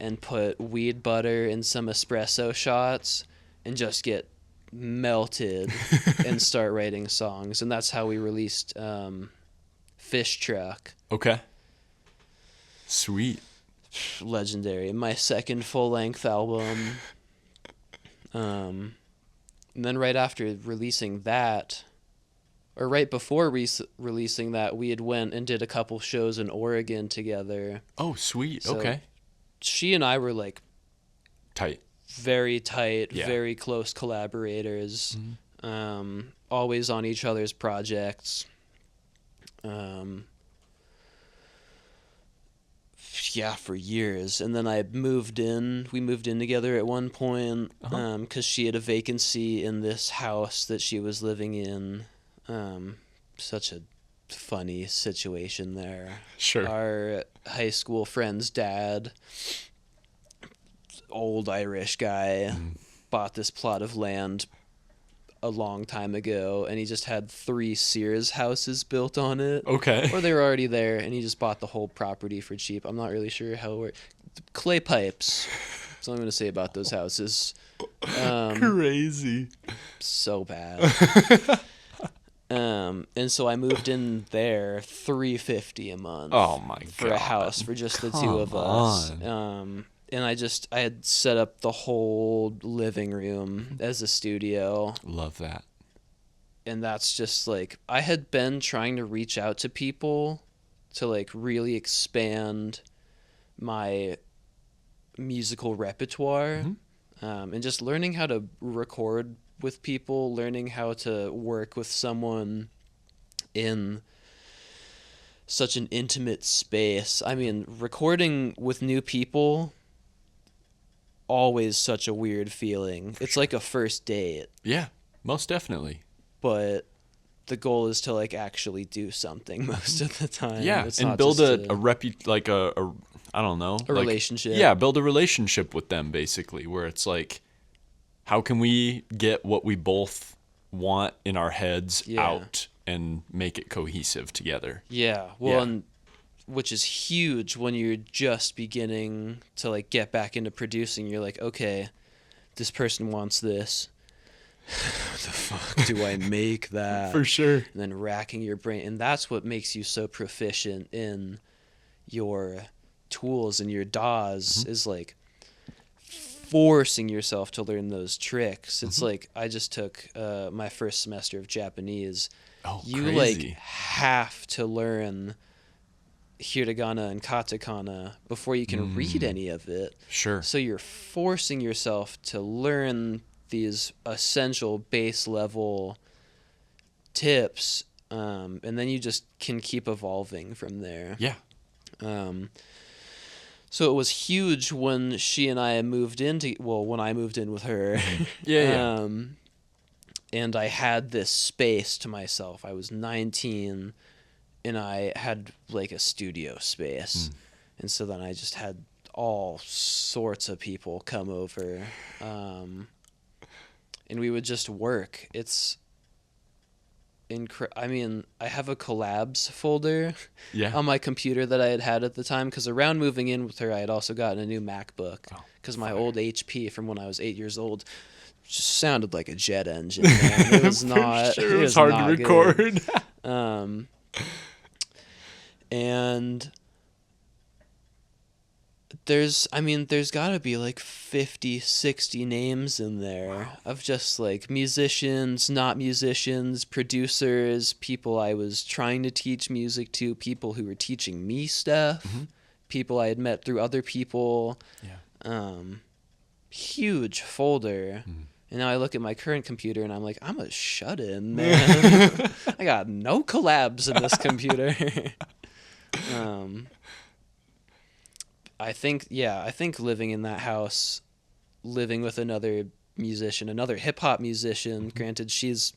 and put weed butter in some espresso shots and just get melted and start writing songs. And that's how we released Fish Truck. Okay. Sweet. Legendary. My second full-length album. And then right after releasing that, or right before releasing that, we had went and did a couple shows in Oregon together. Oh, sweet. So okay. She and I were like Tight. very tight, Yeah. very close collaborators. Always on each other's projects. Yeah, for years. And then we moved in together at one point, because she had a vacancy in this house that she was living in. Such a funny situation there. Sure. Our high school friend's dad, old Irish guy, bought this plot of land a long time ago, and he just had 3 Sears houses built on it. Okay. Or they were already there, and he just bought the whole property for cheap. I'm not really sure how it worked. Clay pipes. That's all I'm going to say about those houses. Crazy. So bad. And so I moved in there, $350 a month. Oh my god. For a house for just the two of us. And I had set up the whole living room as a studio. Love that. And that's just like, I had been trying to reach out to people to like really expand my musical repertoire. And just learning how to record with people, learning how to work with someone in such an intimate space. I mean, recording with new people, always such a weird feeling. It's like a first date. Yeah, most definitely. But the goal is to like actually do something most of the time. Yeah, it's and not build just I don't know. A relationship. Yeah, build a relationship with them basically, where it's like, how can we get what we both want in our heads out and make it cohesive together? Yeah, well, and which is huge when you're just beginning to like get back into producing. You're like, okay, this person wants this. How the fuck do I make that? For sure. And then racking your brain. And that's what makes you so proficient in your tools and your DAWs is like forcing yourself to learn those tricks. It's like I just took my first semester of Japanese. Oh, you crazy. like have to learn hiragana and katakana before you can read any of it. Sure. So you're forcing yourself to learn these essential base level tips, and then you just can keep evolving from there. Yeah. So it was huge when she and I moved when I moved in with her. Yeah. And I had this space to myself. I was 19 and I had like a studio space. And so then I just had all sorts of people come over. And we would just work. It's I mean, I have a collabs folder on my computer that I had at the time, because around moving in with her, I had also gotten a new MacBook, because my old HP from when I was 8 years old just sounded like a jet engine, man. It was not. Sure, it was hard to record. And there's got to be like 50, 60 names in there of just like musicians, not musicians, producers, people I was trying to teach music to, people who were teaching me stuff, people I had met through other people. Huge folder. And now I look at my current computer and I'm like, I'm a shut-in, man. I got no collabs in this computer. I think living in that house, living with another musician, another hip-hop musician, granted she's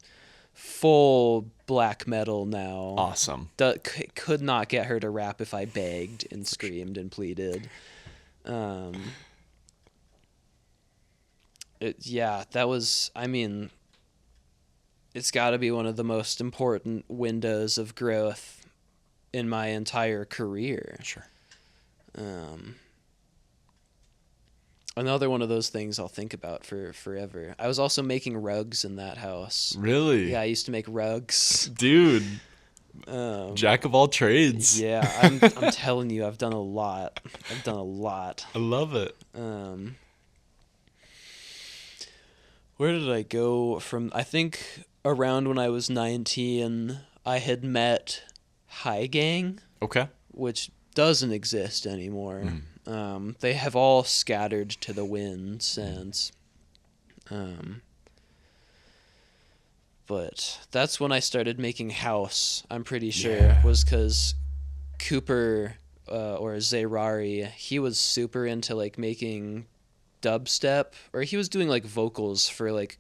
full black metal now. Awesome. Could not get her to rap if I begged and screamed and pleaded. That was, it's got to be one of the most important windows of growth in my entire career. Sure. Another one of those things I'll think about for forever. I was also making rugs in that house. Really? Yeah, I used to make rugs. Dude. Jack of all trades. Yeah, I'm telling you, I've done a lot. I love it. Where did I go from? I think around when I was 19, I had met High Gang, Okay. which doesn't exist anymore. They have all scattered to the wind since. But that's when I started making house, I'm pretty sure, was because Cooper or Zerari, he was super into like making dubstep, or he was doing like vocals for like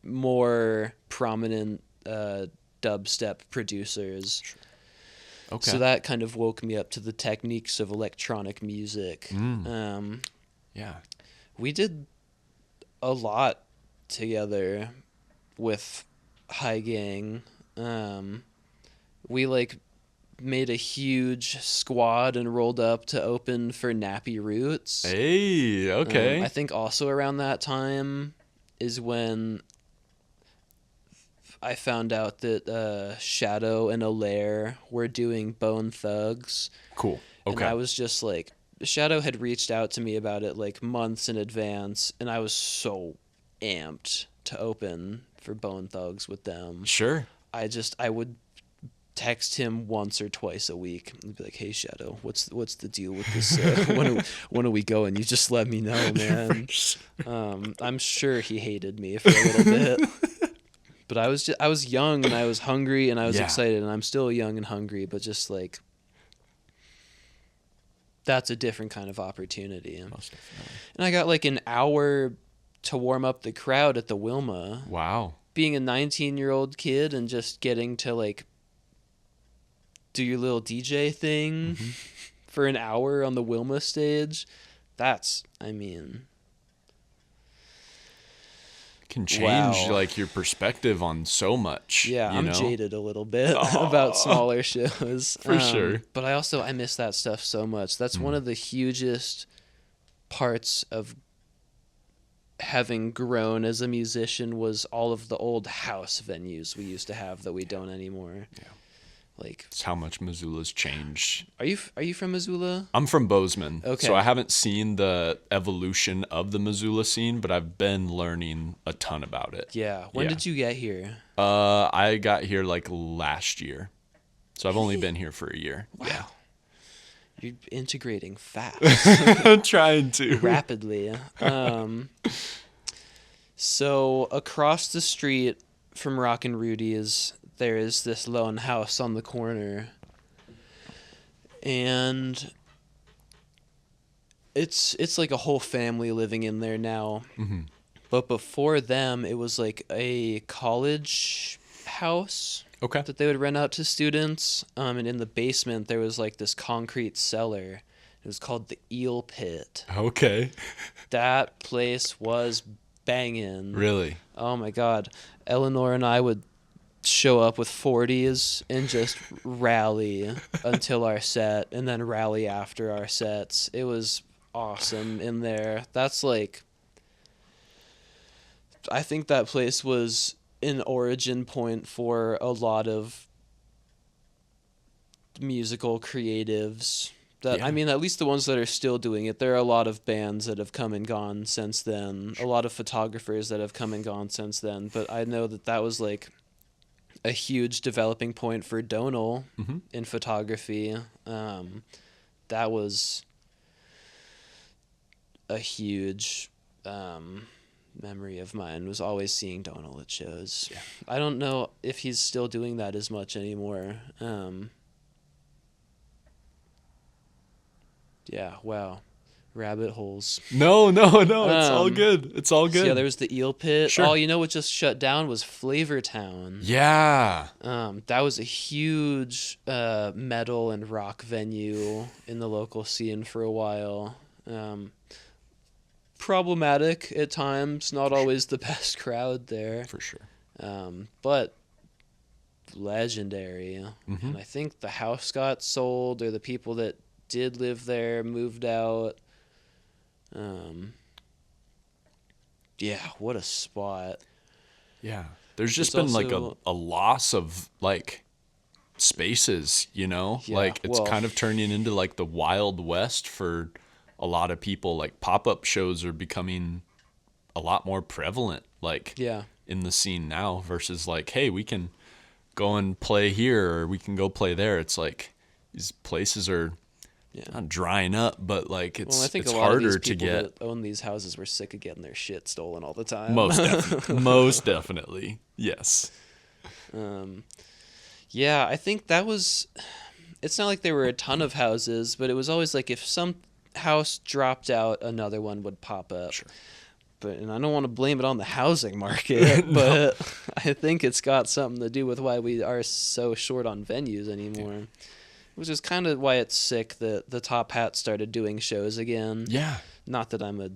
more prominent dubstep producers. Okay. So that kind of woke me up to the techniques of electronic music. Yeah. We did a lot together with High Gang. We like made a huge squad and rolled up to open for Nappy Roots. Hey, okay. I think also around that time is when I found out that Shadow and Alaire were doing Bone Thugs. Cool. Okay. And I was just like, Shadow had reached out to me about it like months in advance, and I was so amped to open for Bone Thugs with them. Sure. I would text him once or twice a week and be like, "Hey Shadow, what's the deal with this? When are we going? You just let me know, man." I'm sure he hated me for a little bit, but I was young and I was hungry and I was excited, and I'm still young and hungry, but just like that's a different kind of opportunity. Most definitely. And I got like an hour to warm up the crowd at the Wilma. Wow. Being a 19-year-old kid and just getting to like do your little DJ thing for an hour on the Wilma stage, that's, I mean, can change like your perspective on so much. Yeah, I'm know? jaded a little bit about smaller shows. For sure. But I miss that stuff so much. That's one of the hugest parts of having grown as a musician, was all of the old house venues we used to have that we don't anymore. Yeah. Like, it's how much Missoula's changed. Are you from Missoula? I'm from Bozeman. Okay. So I haven't seen the evolution of the Missoula scene, but I've been learning a ton about it. Yeah. When did you get here? I got here like last year. So I've only been here for a year. Wow. Yeah. You're integrating fast. I'm trying to. Rapidly. So across the street from Rockin' Rudy's, there is this lone house on the corner, and it's like a whole family living in there now. But before them, it was like a college house that they would rent out to students, and in the basement there was like this concrete cellar. It was called the Eel Pit. Okay. That place was banging. Really? Oh my God. Eleanor and I would show up with 40s and just rally until our set, and then rally after our sets. It was awesome in there. That's like, I think that place was an origin point for a lot of musical creatives. I mean, at least the ones that are still doing it. There are a lot of bands that have come and gone since then, a lot of photographers that have come and gone since then, but I know that was like a huge developing point for Donal in photography. That was a huge memory of mine, was always seeing Donal at shows. Yeah. I don't know if he's still doing that as much anymore. Yeah, wow. Rabbit holes. No, it's all good. It's all good. So yeah, there was the Eel Pit. Sure. Oh, you know what just shut down was Flavortown. Yeah. That was a huge metal and rock venue in the local scene for a while. Problematic at times, not always the best crowd there. For sure. But legendary. And I think the house got sold, or the people that did live there moved out. Yeah, what a spot. Yeah. There's just been also like a loss of like spaces, you know? Yeah, Like it's well- kind of turning into like the Wild West for a lot of people. Like pop-up shows are becoming a lot more prevalent, like Yeah. in the scene now versus like, hey, we can go and play here or we can go play there. It's like these places are not drying up, but like Well, I think it's a lot of harder these to people get. that own these houses were sick of getting their shit stolen all the time. Most definitely. Yes. Yeah, I think that was. It's not like there were a ton of houses, but it was always like if some house dropped out, another one would pop up. Sure. And I don't want to blame it on the housing market, but I think it's got something to do with why we are so short on venues anymore. Yeah. Which is kind of why it's sick that the Top Hat started doing shows again. Yeah. Not that I'm a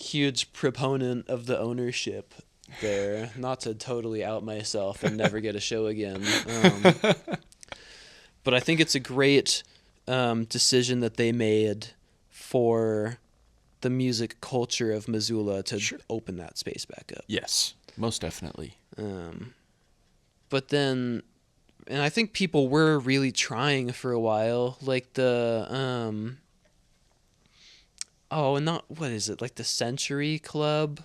huge proponent of the ownership there. Not to totally out myself and never get a show again. But I think it's a great decision that they made for the music culture of Missoula to open that space back up. Yes, most definitely. But then... And I think people were really trying for a while, like the what is it, like the Century Club,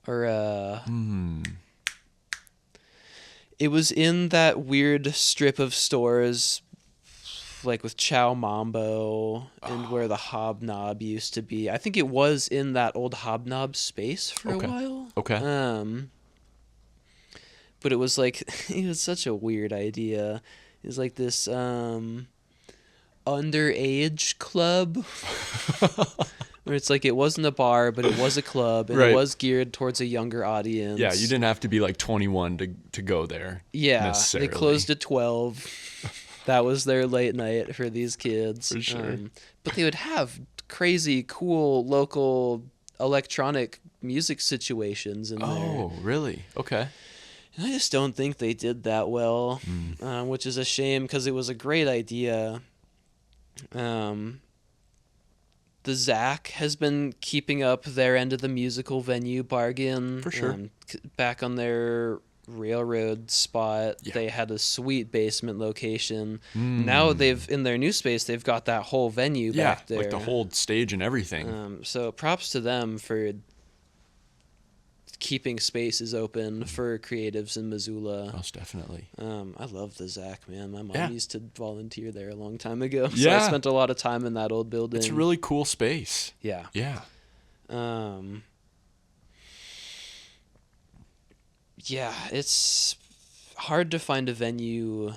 or it was in that weird strip of stores, like with Chow Mambo and where the Hobnob used to be. I think it was in that old Hobnob space for a while. Okay. But it was like, it was such a weird idea. It was like this underage club where it's like it wasn't a bar, but it was a club, and it was geared towards a younger audience. Yeah, you didn't have to be like 21 to go there. Yeah, they closed at 12. That was their late night for these kids. For sure. But they would have crazy, cool, local electronic music situations in there. Oh, really? Okay. And I just don't think they did that well, which is a shame because it was a great idea. The Zach has been keeping up their end of the musical venue bargain. For sure. Back on their railroad spot, they had a sweet basement location. Now in their new space, they've got that whole venue back there. Like the whole stage and everything. So props to them for keeping spaces open for creatives in Missoula. Most definitely. I love the Zach, man. My mom used to volunteer there a long time ago. So Yeah. I spent a lot of time in that old building. It's a really cool space. Yeah. Yeah. Yeah, it's hard to find a venue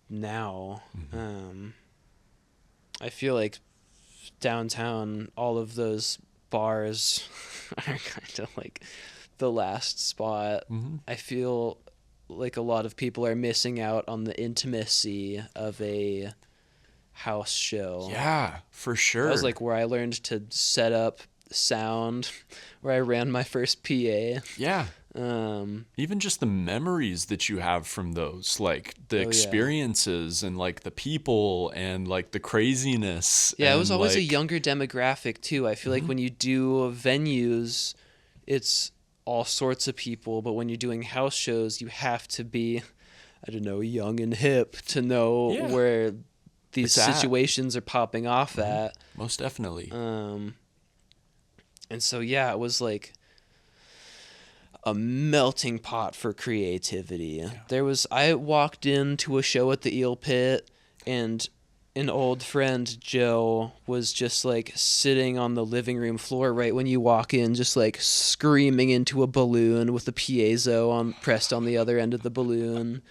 now. I feel like downtown, all of those bars are kind of like the last spot. I feel like a lot of people are missing out on the intimacy of a house show. Yeah, for sure. That was like where I learned to set up sound, where I ran my first PA. Yeah. Even just the memories that you have from those, like the experiences and like the people and like the craziness. Yeah, it was always a like, younger demographic too. I feel like when you do venues, it's all sorts of people, but when you're doing house shows, you have to be, I don't know, young and hip to know where these situations are popping off at. Most definitely. And so yeah, it was like a melting pot for creativity. Yeah. I walked into a show at the Eel Pit, and an old friend, Joe, was just like sitting on the living room floor right when you walk in, just like screaming into a balloon with the piezo pressed on the other end of the balloon.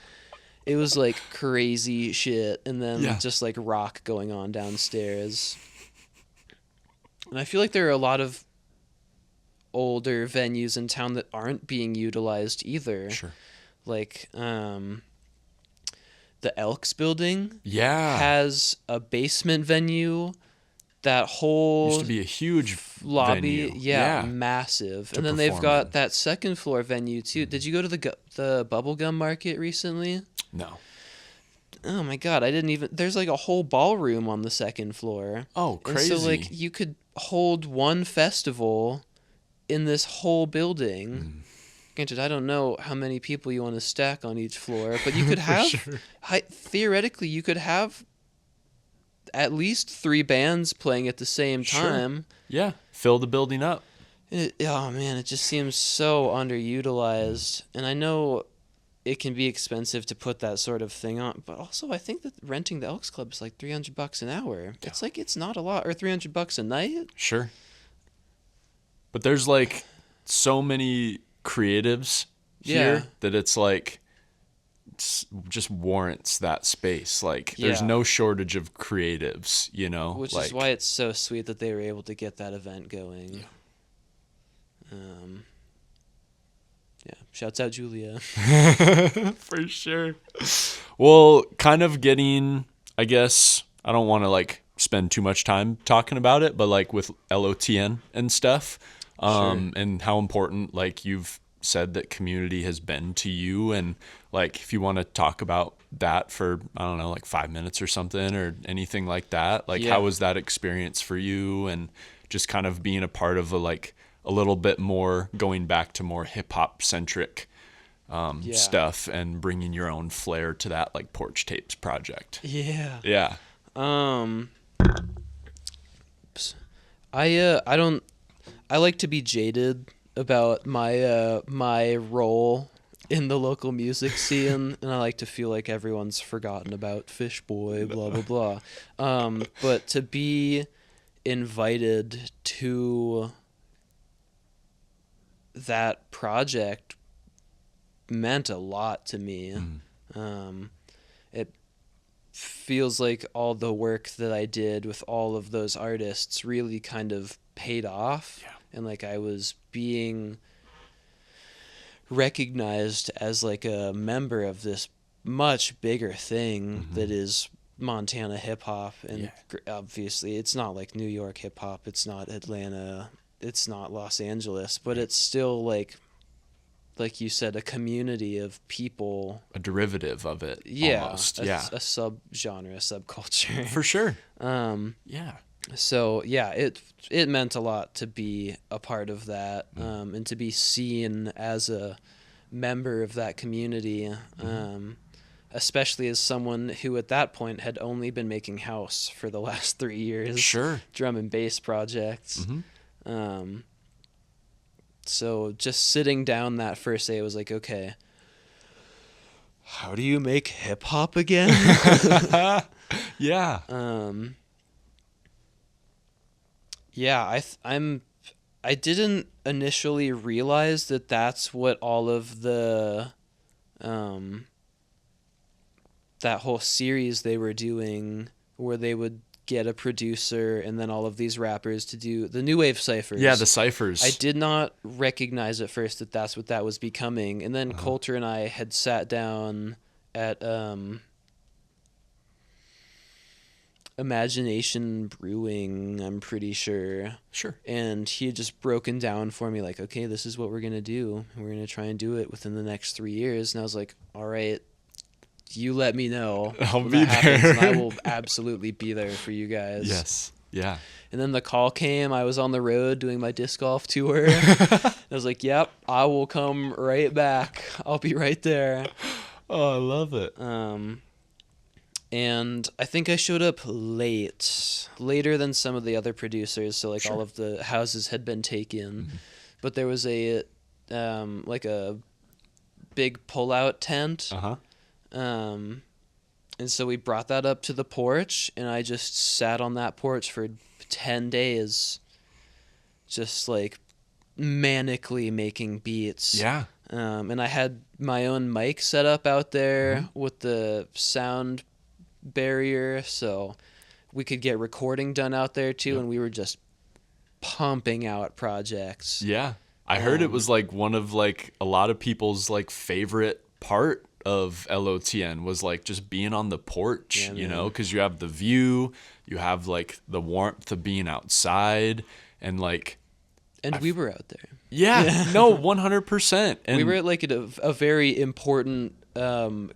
It was like crazy shit, and then just like rock going on downstairs. And I feel like there are a lot of older venues in town that aren't being utilized either. Sure. Like the Elks building has a basement venue. That whole used to be a huge lobby, venue. Massive. And then they've got that second floor venue too. Did you go to the bubblegum market recently? No. Oh my god, there's like a whole ballroom on the second floor. Oh, crazy. And so like you could hold one festival in this whole building. granted, I don't know how many people you want to stack on each floor, but you could have, sure. theoretically, you could have at least 3 bands playing at the same time. Yeah, fill the building up. Oh man, it just seems so underutilized. And I know it can be expensive to put that sort of thing on, but also I think that renting the Elks Club is like $300 an hour. Yeah. It's like, it's not a lot, or $300 a night. Sure. But there's like so many creatives here that it's like just warrants that space. Like there's no shortage of creatives, you know. Which like, is why it's so sweet that they were able to get that event going. Yeah. Shouts out Julia. For sure. Well, kind of getting, I guess, I don't want to like spend too much time talking about it, but like with LOTN and stuff, and how important, like you've said, that community has been to you. And like, if you want to talk about that for, I don't know, like 5 minutes or something or anything like that, like how was that experience for you? And just kind of being a part of a little bit more, going back to more hip hop centric stuff and bringing your own flair to that, like Porch Tapes project. Yeah. I like to be jaded about my role in the local music scene, and I like to feel like everyone's forgotten about Fish Bwoi, blah blah blah. But to be invited to that project meant a lot to me. It feels like all the work that I did with all of those artists really kind of paid off, and like I was being recognized as like a member of this much bigger thing that is Montana hip hop. And obviously it's not like New York hip hop, it's not Atlanta, it's not Los Angeles, but it's still like you said, a community of people, a derivative of it. Almost. A subgenre, a subculture. For sure. So it meant a lot to be a part of that, and to be seen as a member of that community, especially as someone who at that point had only been making house for the last 3 years. Sure. Drum and bass projects. So just sitting down that first day, it was like, okay, how do you make hip hop again? I didn't initially realize that that's what all of the that whole series they were doing, where they would get a producer and then all of these rappers to do the new wave ciphers. Yeah, the ciphers. I did not recognize at first that that's what that was becoming. And then Coulter and I had sat down at Imagination Brewing, I'm pretty sure. Sure. And he had just broken down for me like, okay, this is what we're going to do. We're going to try and do it within the next 3 years. And I was like, all right, you let me know. I'll be there. And I will absolutely be there for you guys. Yes. Yeah. And then the call came. I was on the road doing my disc golf tour. I was like, yep, I will come right back. I'll be right there. Oh, I love it. And I think I showed up later than some of the other producers. So like all of the houses had been taken, but there was a like a big pull-out tent. And so we brought that up to the porch, and I just sat on that porch for 10 days, just like manically making beats. Yeah. And I had my own mic set up out there with the sound barrier, so we could get recording done out there too. And we were just pumping out projects. Yeah. I heard it was like one of like a lot of people's like favorite part of LOTN was like just being on the porch, you know, because you have the view, you have like the warmth of being outside, and like, and we were out there. Yeah. No, 100%. And we were at like a very important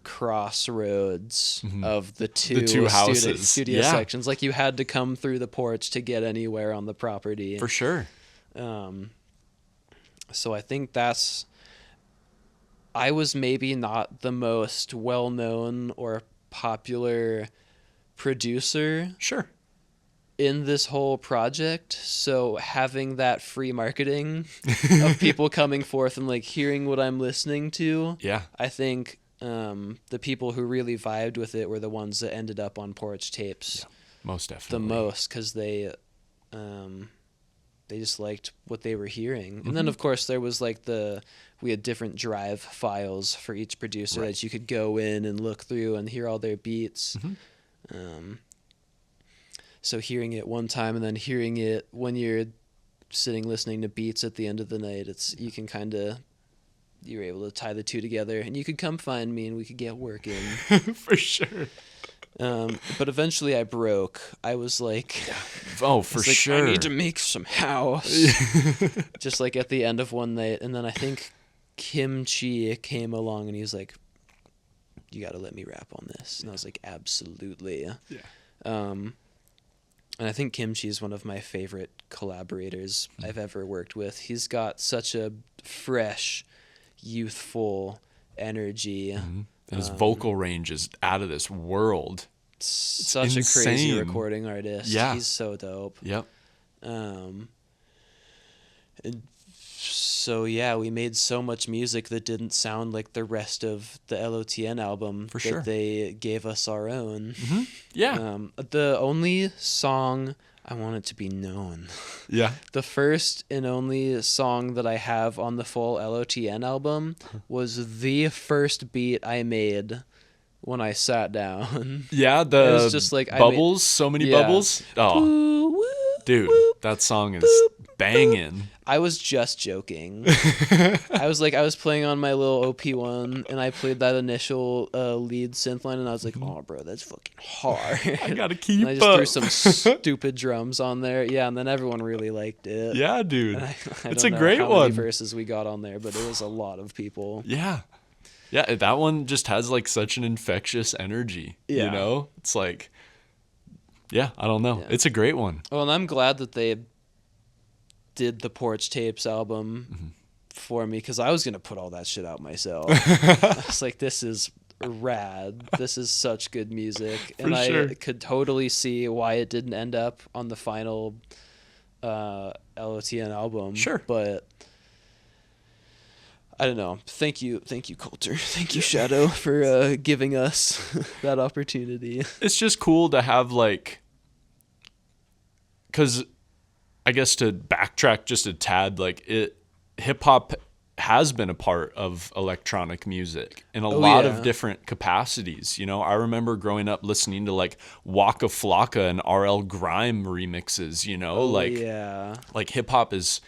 crossroads of the two houses, studio sections. Like you had to come through the porch to get anywhere on the property. For sure. So I think that's I was maybe not the most well-known or popular producer Sure. in this whole project, so having that free marketing of people coming forth and like hearing what I'm listening to, Yeah. I think the people who really vibed with it were the ones that ended up on Porch Tapes Most the definitely. most, because they just liked what they were hearing. And then of course there was like we had different drive files for each producer Right. that you could go in and look through and hear all their beats. So hearing it one time and then hearing it when you're sitting listening to beats at the end of the night, you're able to tie the two together, and you could come find me and we could get working. For sure. But eventually I broke. I was like, Oh, for sure. I need to make some house. Just like at the end of one night. And then I think Kimchi came along and he was like, you got to let me rap on this. And I was like, absolutely. Yeah. And I think Kimchi is one of my favorite collaborators I've ever worked with. He's got such a fresh, youthful energy. And his vocal range is out of this world. Such insane. a crazy recording artist. Yeah. He's so dope. Yep. And so yeah, we made so much music that didn't sound like the rest of the LOTN album For that sure. they gave us our own. Yeah. The only song, I want it to be known, Yeah. the first and only song that I have on the full LOTN album was the first beat I made when I sat down. Yeah. The It was just like bubbles. So many bubbles. Oh, Woo, woo, dude, woo. that song is banging. I was just joking. I was playing on my little OP1 and I played that initial lead synth line and I was like, oh bro, that's fucking hard. I gotta keep And I just up. threw some stupid drums on there. Yeah, and then everyone really liked it. Yeah, dude. I It's don't a know great how one. many verses we got on there, but it was a lot of people. Yeah. Yeah, that one just has like such an infectious energy. Yeah. You know? It's like, yeah, I don't know. Yeah. It's a great one. Well, and I'm glad that they did the Porch Tapes album for me, because I was going to put all that shit out myself. I was like, this is rad. This is such good music. And sure. I could totally see why it didn't end up on the final LOTN album. Sure. But I don't know. Thank you, Coulter. Thank you, Shadow, for giving us that opportunity. It's just cool to have like, because I guess to backtrack just a tad, like hip hop has been a part of electronic music in a lot of different capacities. You know, I remember growing up listening to like Waka Flocka and RL Grime remixes, you know, like hip hop is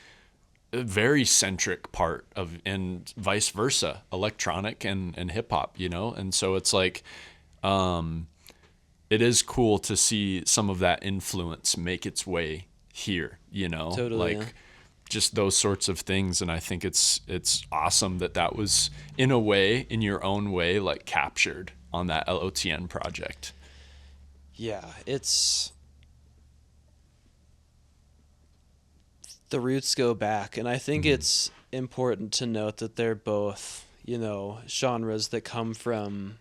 a very centric part of, and vice versa, electronic and hip hop, you know? And so it's like, it is cool to see some of that influence make its way here, you know, Totally, like just those sorts of things. And I think it's awesome that was in a way, in your own way, like captured on that LOTN project. Yeah, the roots go back, and I think it's important to note that they're both, you know, genres that come from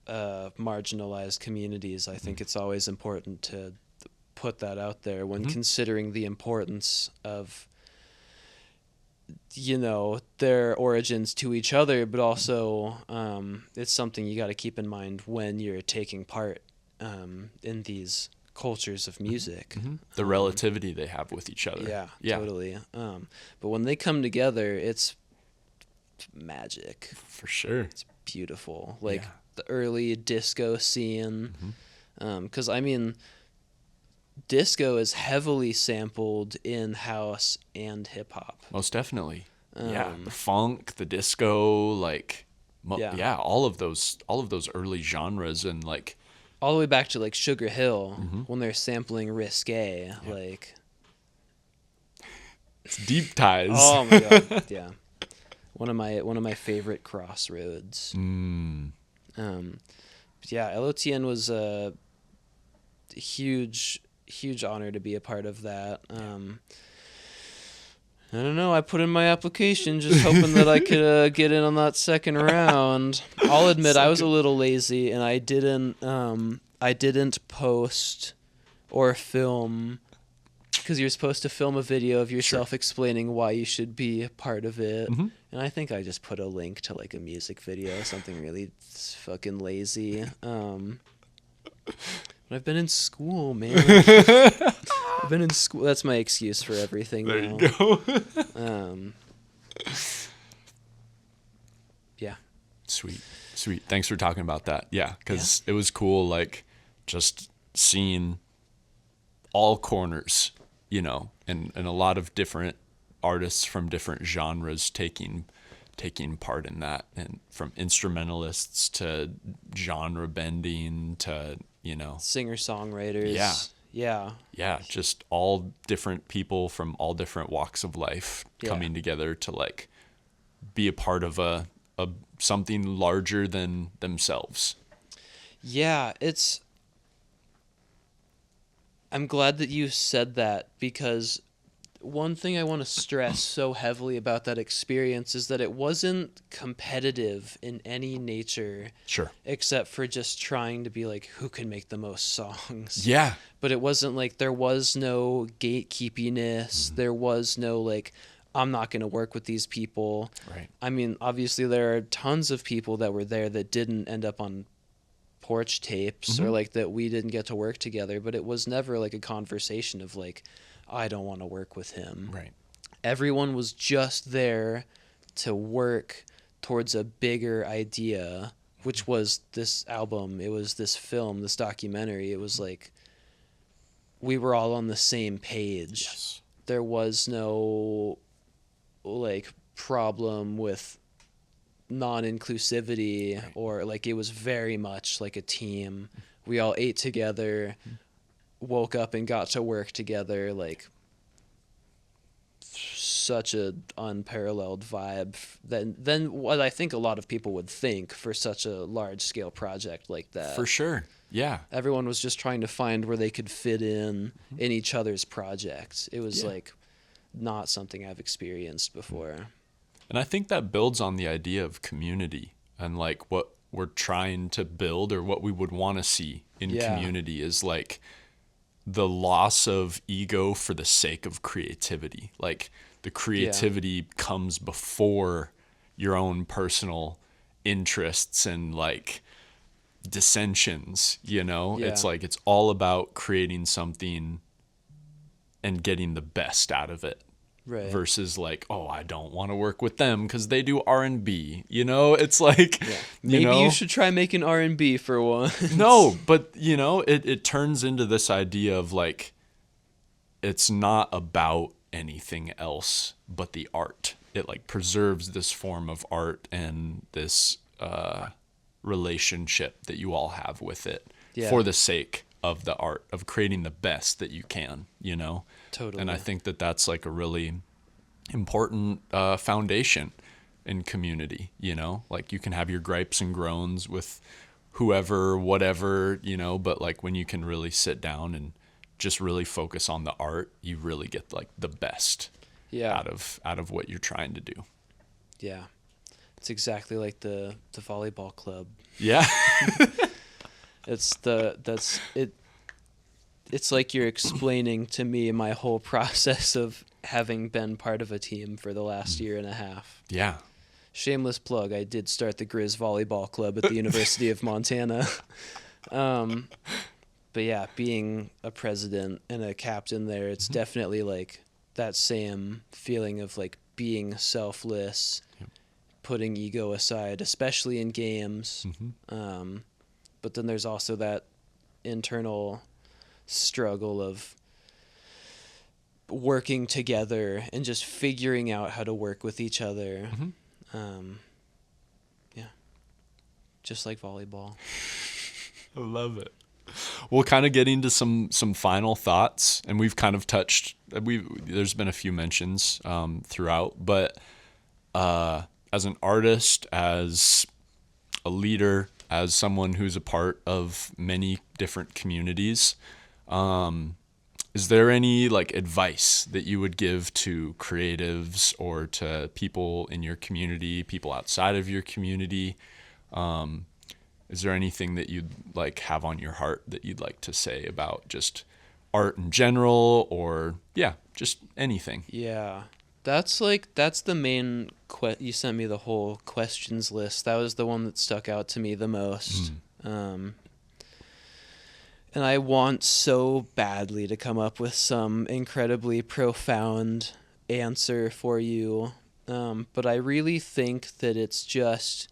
marginalized communities. I think it's always important to put that out there when considering the importance of, you know, their origins to each other, but also it's something you got to keep in mind when you're taking part in these cultures of music. The relativity they have with each other. Yeah. Totally. But when they come together, it's magic. For sure. It's beautiful. Like the early disco scene. Because, I mean, disco is heavily sampled in house and hip hop. Most definitely. The funk, the disco, like all of those early genres, and like all the way back to like Sugar Hill when they're sampling Risque. Like it's deep ties. Oh my god. Yeah. One of my favorite crossroads. LOTN was a huge honor to be a part of that. I don't know. I put in my application just hoping that I could get in on that second round. I'll admit I was a little lazy and I didn't post or film, because you're supposed to film a video of yourself explaining why you should be a part of it. Mm-hmm. And I think I just put a link to like a music video, something really fucking lazy. But I've been in school, man. I've been in school. That's my excuse for everything. There now. you go. Yeah. Sweet. Thanks for talking about that. Yeah, because it was cool, like, just seeing all corners, you know, and a lot of different artists from different genres taking part in that, and from instrumentalists to genre bending to, you know, singer-songwriters. Yeah, just all different people from all different walks of life coming together to like be a part of a something larger than themselves. Yeah, I'm glad that you said that, because one thing I want to stress so heavily about that experience is that it wasn't competitive in any nature. Sure. Except for just trying to be like, who can make the most songs? Yeah. But it wasn't like, there was no gatekeepiness. Mm-hmm. There was no like, I'm not going to work with these people. Right. I mean, obviously there are tons of people that were there that didn't end up on porch tapes, or like that we didn't get to work together, but it was never like a conversation of like, I don't want to work with him. Right. Everyone was just there to work towards a bigger idea, which was this album. It was this film, this documentary. It was like we were all on the same page. Yes. There was no like problem with non-inclusivity, or like, it was very much like a team. We all ate together, woke up and got to work together, like such a unparalleled vibe than what I think a lot of people would think for such a large scale project like that. For sure. Yeah. Everyone was just trying to find where they could fit in each other's projects. It was like not something I've experienced before. And I think that builds on the idea of community, and like what we're trying to build, or what we would want to see in community, is like the loss of ego for the sake of creativity. Like the creativity comes before your own personal interests and like dissensions, you know? It's like, it's all about creating something and getting the best out of it. Right. Versus like, oh, I don't want to work with them because they do R&B. You know, it's like, maybe you should try making R&B for once. No, but you know, it turns into this idea of like, it's not about anything else but the art. It like preserves this form of art and this relationship that you all have with it for the sake of the art, of creating the best that you can, you know? Totally. And I think that that's like a really important foundation in community, you know? Like you can have your gripes and groans with whoever, whatever, you know, but like when you can really sit down and just really focus on the art, you really get like the best out of what you're trying to do. Yeah. It's exactly like the volleyball club. Yeah. It's like you're explaining to me my whole process of having been part of a team for the last year and a half. Yeah. Shameless plug, I did start the Grizz Volleyball Club at the University of Montana. But yeah, being a president and a captain there, it's definitely like that same feeling of like being selfless, putting ego aside, especially in games. But then there's also that internal struggle of working together and just figuring out how to work with each other. Just like volleyball. I love it. We'll kind of get into some final thoughts, and we've kind of touched, there's been a few mentions throughout, but as an artist, as a leader, as someone who's a part of many different communities, Is there any like advice that you would give to creatives or to people in your community, people outside of your community? Is there anything that you'd like have on your heart that you'd like to say about just art in general, or just anything? Yeah. That's the main you sent me the whole questions list. That was the one that stuck out to me the most. And I want so badly to come up with some incredibly profound answer for you. But I really think that it's just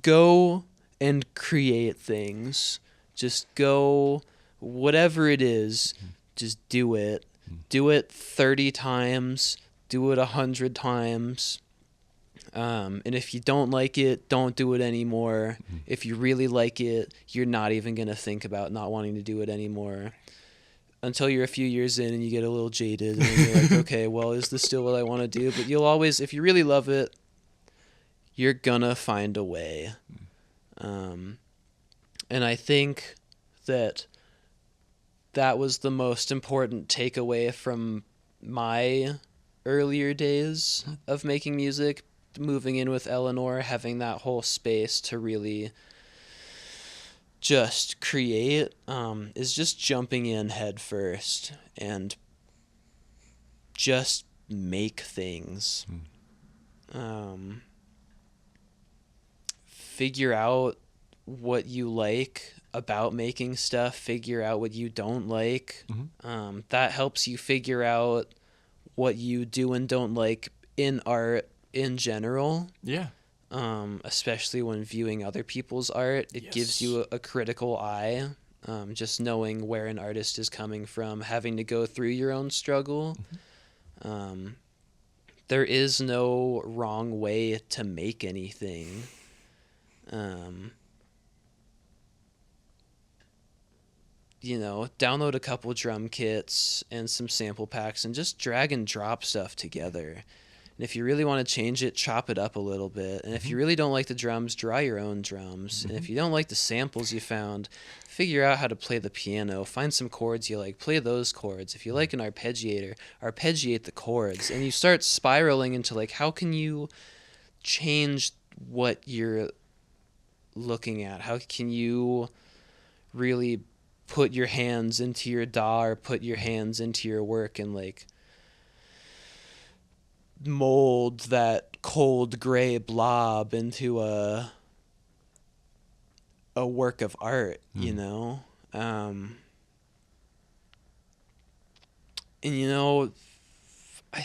go and create things. Just go, whatever it is, just do it. Do it 30 times. Do it 100 times. And if you don't like it, don't do it anymore. If you really like it, you're not even going to think about not wanting to do it anymore. Until you're a few years in and you get a little jaded and you're like, okay, well, is this still what I want to do? But you'll always, if you really love it, you're gonna find a way. And I think that was the most important takeaway from my earlier days of making music, moving in with Eleanor, having that whole space to really just create, is just jumping in head first and just make things. Figure out what you like about making stuff, figure out what you don't like. That helps you figure out what you do and don't like in art in general. Yeah. Especially when viewing other people's art, it gives you a critical eye. Just knowing where an artist is coming from, having to go through your own struggle. There is no wrong way to make anything. Download a couple drum kits and some sample packs and just drag and drop stuff together. And if you really want to change it, chop it up a little bit. And if you really don't like the drums, draw your own drums. And if you don't like the samples you found, figure out how to play the piano. Find some chords you like, play those chords. If you like an arpeggiator, arpeggiate the chords. And you start spiraling into like, how can you change what you're looking at? How can you really put your hands into your DAW or put your hands into your work and like mold that cold gray blob into a work of art, and I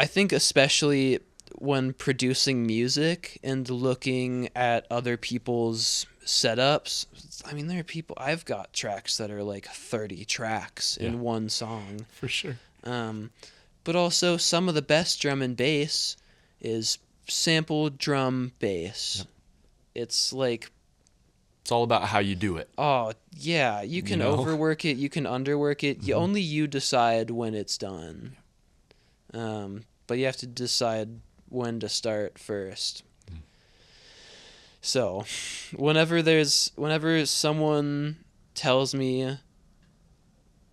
think especially when producing music and looking at other people's setups, I mean, there are people, I've got tracks that are like 30 tracks in one song. For sure. But also some of the best drum and bass is sample drum bass. Yep. It's like, it's all about how you do it. Oh yeah. You can overwork it. You can underwork it. Only you decide when it's done. But you have to decide when to start first. So whenever someone tells me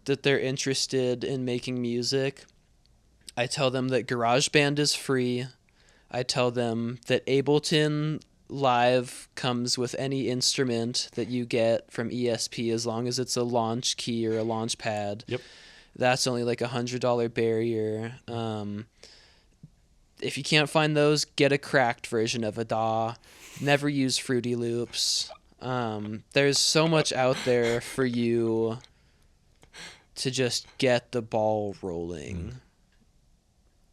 that they're interested in making music, I tell them that GarageBand is free. I tell them that Ableton Live comes with any instrument that you get from ESP as long as it's a launch key or a launch pad. Yep. That's only like $100 barrier. If you can't find those, get a cracked version of a DAW. Never use Fruity Loops. There's so much out there for you to just get the ball rolling.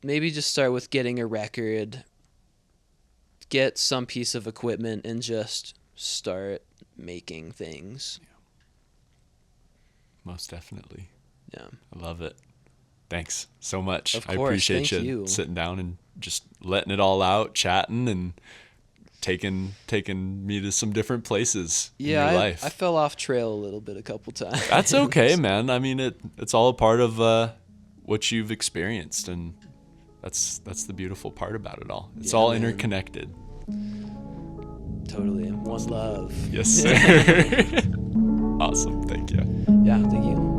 Maybe just start with getting a record, get some piece of equipment, and just start making things. Yeah. Most definitely. Yeah. I love it. Thanks so much. Of course. I appreciate Thank you you sitting down and just letting it all out, chatting, and taking me to some different places in your life. I fell off trail a little bit a couple times. That's okay, man. I mean, it's all a part of what you've experienced, and that's the beautiful part about it all. It's all interconnected. Totally. One love. Yes, sir. Awesome. Thank you. Yeah, thank you.